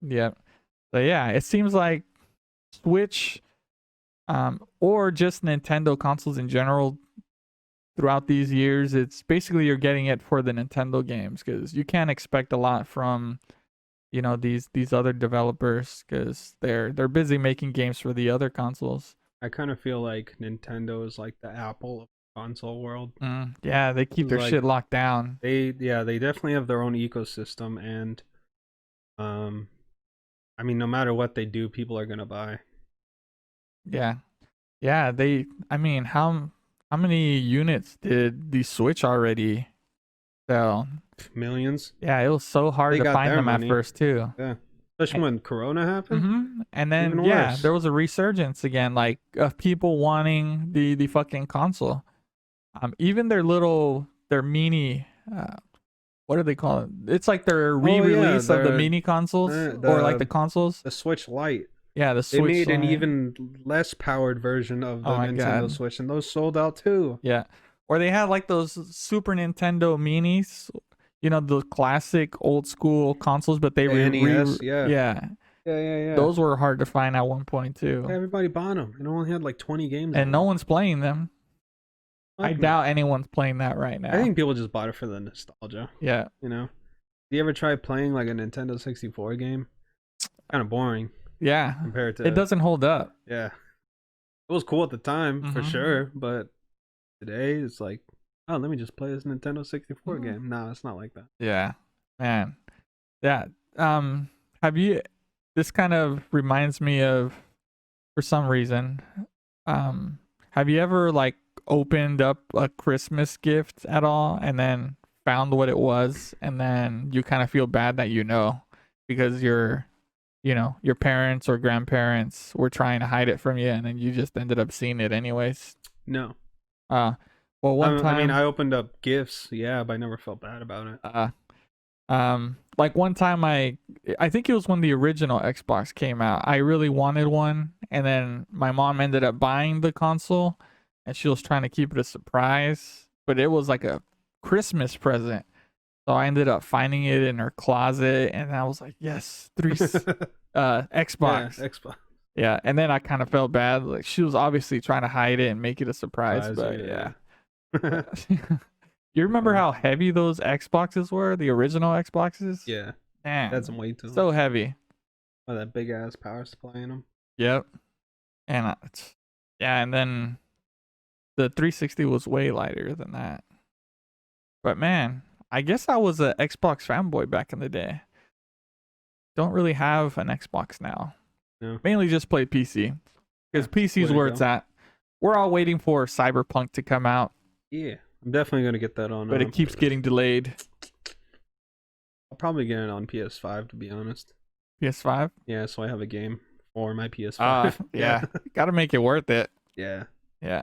Yep. So yeah, it seems like Switch, or just Nintendo consoles in general, throughout these years, it's basically you're getting it for the Nintendo games, because you can't expect a lot from these other developers, because they're busy making games for the other consoles. I kind of feel like Nintendo is like the Apple of the console world. Yeah, they keep their Like, shit locked down. They definitely have their own ecosystem, and I mean, no matter what they do, people are gonna buy. Yeah. I mean, how many units did the Switch already sell? millions. Yeah, it was so hard They to got find their them money. at first too. Yeah, especially when Corona happened. And then Even yeah, worse. there was a resurgence again, like of people wanting the fucking console. Even their mini what do they call it? It's like their re-release of the mini consoles or like the consoles. The Switch Lite. Yeah, the They Switch made an Lite. even less powered version of Oh the my Nintendo God. Switch, and those sold out too. Yeah. Or they had like those Super Nintendo minis, the classic old school consoles, but they The NES, yeah. yeah. Yeah. Those were hard to find at one point too. Yeah, everybody bought them. It only had like 20 games. And no one's playing them. I doubt anyone's playing that right now. I think people just bought it for the nostalgia. Yeah. Do you ever try playing like a Nintendo 64 game? Kind of boring. Yeah. Compared to it doesn't hold up. Yeah. It was cool at the time for sure, but today it's like, oh, let me just play this Nintendo 64 game. No, it's not like that. Yeah. Man. Yeah. This kind of reminds me of, for some reason, have you ever like opened up a Christmas gift at all and then found what it was, and then you kind of feel bad that because your parents or grandparents were trying to hide it from you, and then you just ended up seeing it anyways? No. Well, one time, I mean, I opened up gifts, yeah, but I never felt bad about it. Like one time I think it was when the original Xbox came out. I really wanted one, and then my mom ended up buying the console, and she was trying to keep it a surprise, but it was like a Christmas present. So I ended up finding it in her closet, and I was like, yes, Xbox. Yeah, Xbox. Yeah, and then I kind of felt bad. Like she was obviously trying to hide it and make it a surprise, but yeah. You remember how heavy those Xboxes were? The original Xboxes? Yeah. Man, That's some weight to them. So heavy. Oh, that big ass power supply in them. Yep. And and then the 360 was way lighter than that. But man, I guess I was an Xbox fanboy back in the day. Don't really have an Xbox now. No. Mainly just play PC. Because PC is where it's at. We're all waiting for Cyberpunk to come out. Yeah. I'm definitely going to get that on. But it keeps getting delayed. I'll probably get it on PS5, to be honest. PS5? Yeah, so I have a game for my PS5. Yeah. Gotta make it worth it. Yeah. Yeah.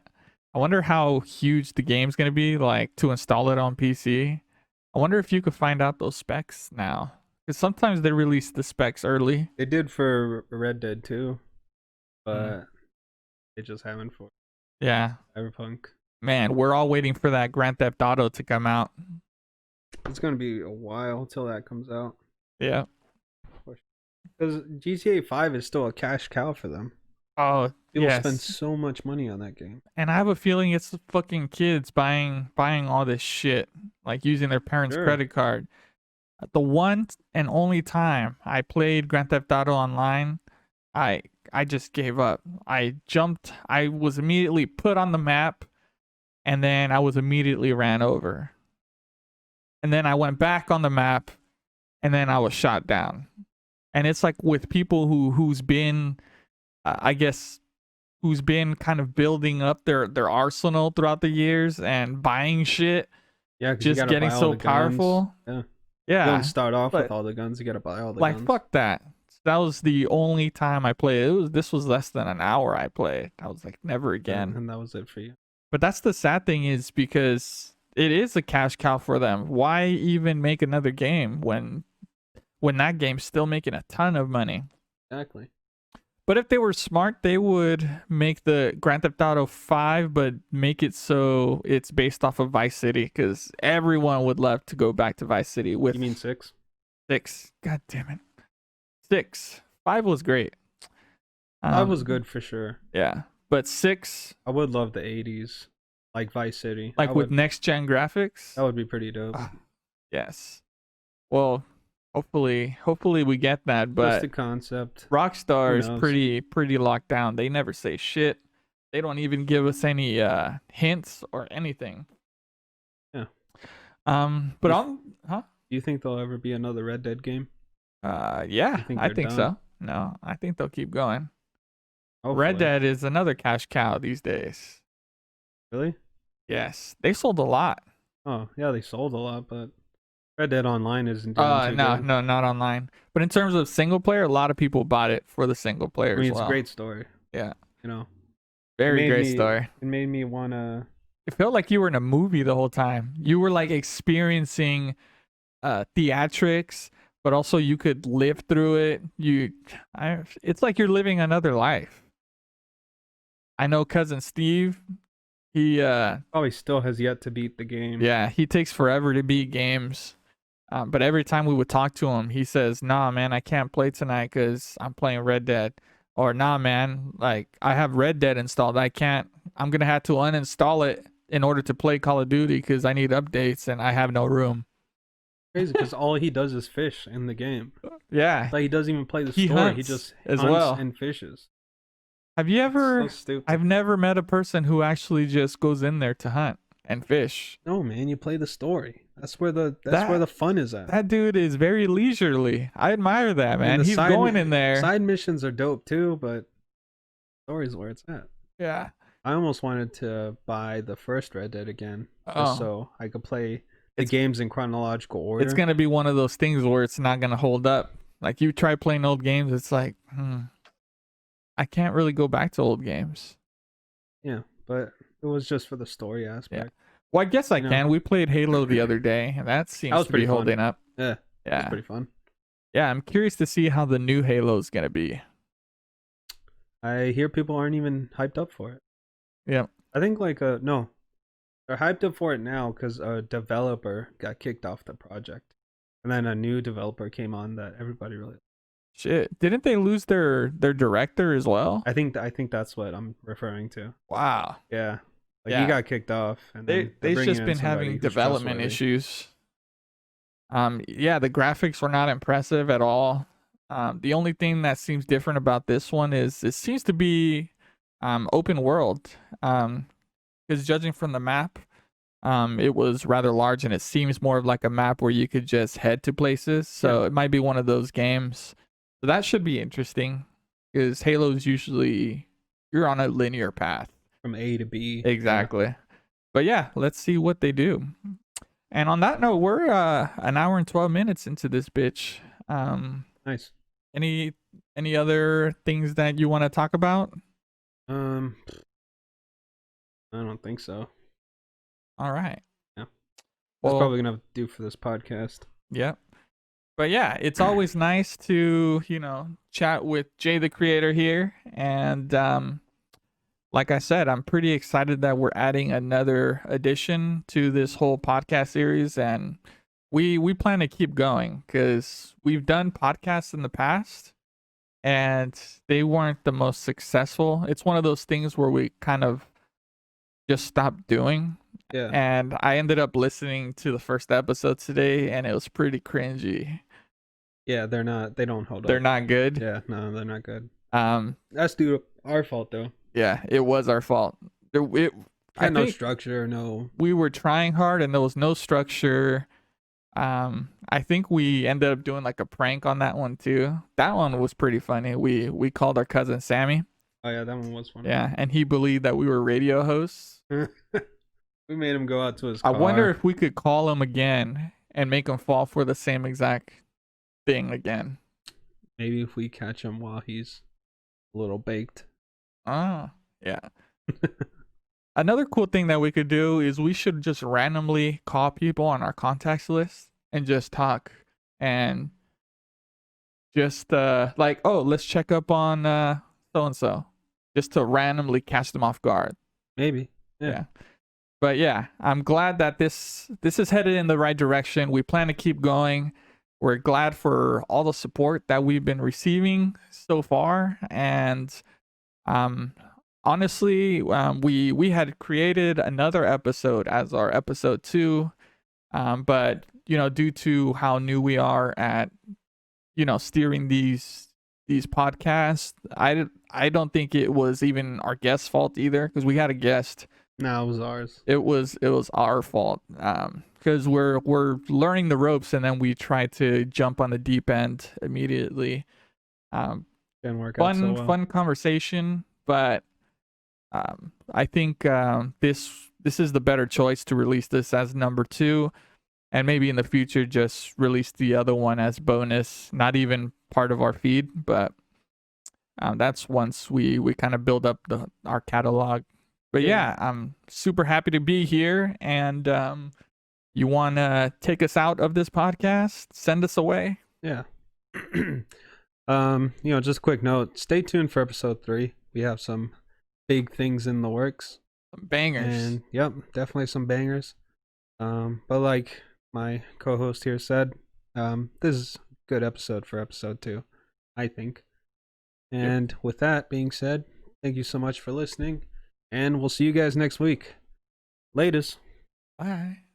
I wonder how huge the game's going to be, like, to install it on PC. I wonder if you could find out those specs now. Because sometimes they release the specs early. They did for Red Dead 2. But they just haven't for Cyberpunk. Man, we're all waiting for that Grand Theft Auto to come out. It's going to be a while till that comes out. Yeah. Because GTA 5 is still a cash cow for them. Oh, People spend so much money on that game. And I have a feeling it's the fucking kids buying all this shit, like using their parents' credit card. The one and only time I played Grand Theft Auto online, I just gave up. I was immediately put on the map, and then I was immediately ran over. And then I went back on the map, and then I was shot down. And it's like with people who's been, who's been kind of building up their arsenal throughout the years and buying shit. Yeah, just getting so powerful. Yeah. Yeah. You don't start off with all the guns. You got to buy all the guns. Like, fuck that. That was the only time I played. This was less than an hour I played. I was like, never again. And that was it for you. But that's the sad thing, is because it is a cash cow for them. Why even make another game when that game's still making a ton of money? Exactly. But if they were smart, they would make the Grand Theft Auto 5, but make it so it's based off of Vice City, because everyone would love to go back to Vice City. You mean 6? 6. God damn it. 6. 5 was great. 5 was good for sure. Yeah. But 6... I would love the 80s. Like Vice City. Like with next-gen graphics? That would be pretty dope. Yes. Well... Hopefully we get that, but just the concept. Rockstar is pretty locked down. They never say shit. They don't even give us any hints or anything. Yeah. But do you think there'll ever be another Red Dead game? Yeah, I think so. No, I think they'll keep going. Hopefully. Red Dead is another cash cow these days. Really? Yes, they sold a lot. Oh yeah, they sold a lot, but Red Dead Online isn't doing too No, good. no, not online. But in terms of single player, a lot of people bought it for the single player I mean, as it's a well. great story. Yeah, You know, very great story. It made me wanna. It felt like you were in a movie the whole time. You were like experiencing theatrics, but also you could live through it. It's like you're living another life. I know cousin Steve. He Probably still has yet to beat the game. yeah, he takes forever to beat games. But every time we would talk to him, he says, "Nah, man, I can't play tonight because I'm playing Red Dead." Or, "Nah, man, like I have Red Dead installed. I can't. I'm gonna have to uninstall it in order to play Call of Duty because I need updates and I have no room." Crazy because all he does is fish in the game. Yeah, Like he doesn't even play the He story. He hunts just as hunts well. and fishes. have you ever? So stupid. I've never met a person who actually just goes in there to hunt and fish. No, man, you play the story. That's where the That- fun is at. That dude is very leisurely. I admire that, I mean, man. the He's side going mi- in there. Side missions are dope too, but story's where it's at. Yeah. I almost wanted to buy the first Red Dead again, just Oh. so I could play the It's- games in chronological order. It's gonna be one of those things where it's not gonna hold up. Like you try playing old games, it's like, I can't really go back to old games. Yeah, but it was just for the story aspect. Well, I guess I You know. can. We played Halo the other day, and that seems was to be pretty fun. holding up. Yeah, it's Yeah, pretty fun. yeah. I'm curious to see how the new Halo is gonna be. I hear people aren't even hyped up for it. Yeah. I think no, they're hyped up for it now because a developer got kicked off the project, and then a new developer came on that everybody really. Shit, didn't they lose their director as well? I think that's what I'm referring to. Wow. Yeah, like Yeah. he got kicked off, and then they're They've bringing just in been somebody having who's development trustworthy. issues. Yeah, the graphics were not impressive at all. The only thing that seems different about this one is it seems to be open world. Because judging from the map, it was rather large and it seems more of like a map where you could just head to places. So it might be one of those games. So that should be interesting because Halo's usually you're on a linear path. From A to B. Exactly. But yeah, let's see what they do. And on that note, we're an hour and 12 minutes into this bitch. Nice. Any other things that you want to talk about? I don't think so. All right. Yeah. That's Well, probably gonna do for this podcast. Yep. But yeah, it's always nice to, chat with Jay the creator here. And like I said, I'm pretty excited that we're adding another addition to this whole podcast series. And we plan to keep going because we've done podcasts in the past and they weren't the most successful. It's one of those things where we kind of just stopped doing. Yeah. And I ended up listening to the first episode today and it was pretty cringy. Yeah, they don't hold up. They're not good. Yeah, no, they're not good. Um, That's due to our fault though. yeah, it was our fault. I Had no think structure, no. we were trying hard and there was no structure. I think we ended up doing like a prank on that one too. That one was pretty funny. We called our cousin Sammy. Oh yeah, that one was fun. Yeah, and he believed that we were radio hosts. We made him go out to his I car. wonder if we could call him again and make him fall for the same exact thing again. Maybe if we catch him while he's a little baked. Oh, yeah. Another cool thing that we could do is we should just randomly call people on our contacts list and just talk and just like, oh, let's check up on so and so, just to randomly catch them off guard. Maybe. Yeah. But yeah, I'm glad that this is headed in the right direction. We plan to keep going. We're glad for all the support that we've been receiving so far, and honestly, we had created another episode as our episode 2, but due to how new we are at steering these podcasts, I don't think it was even our guest's fault either, because we had a guest. No, it was ours. It was our fault, because we're learning the ropes and then we try to jump on the deep end immediately. Didn't work out so well. Fun conversation, but I think this is the better choice to release this as number 2. and maybe in the future just release the other one as bonus, not even part of our feed, but that's once we kind of build up our catalog. But yeah, I'm super happy to be here, and you want to take us out of this podcast? Send us away. Yeah. Just a quick note. Stay tuned for episode 3. We have some big things in the works. Some bangers. And yep, definitely some bangers. But like my co-host here said, this is a good episode for episode 2, I think. And with that being said, thank you so much for listening, and we'll see you guys next week. Latest. Bye.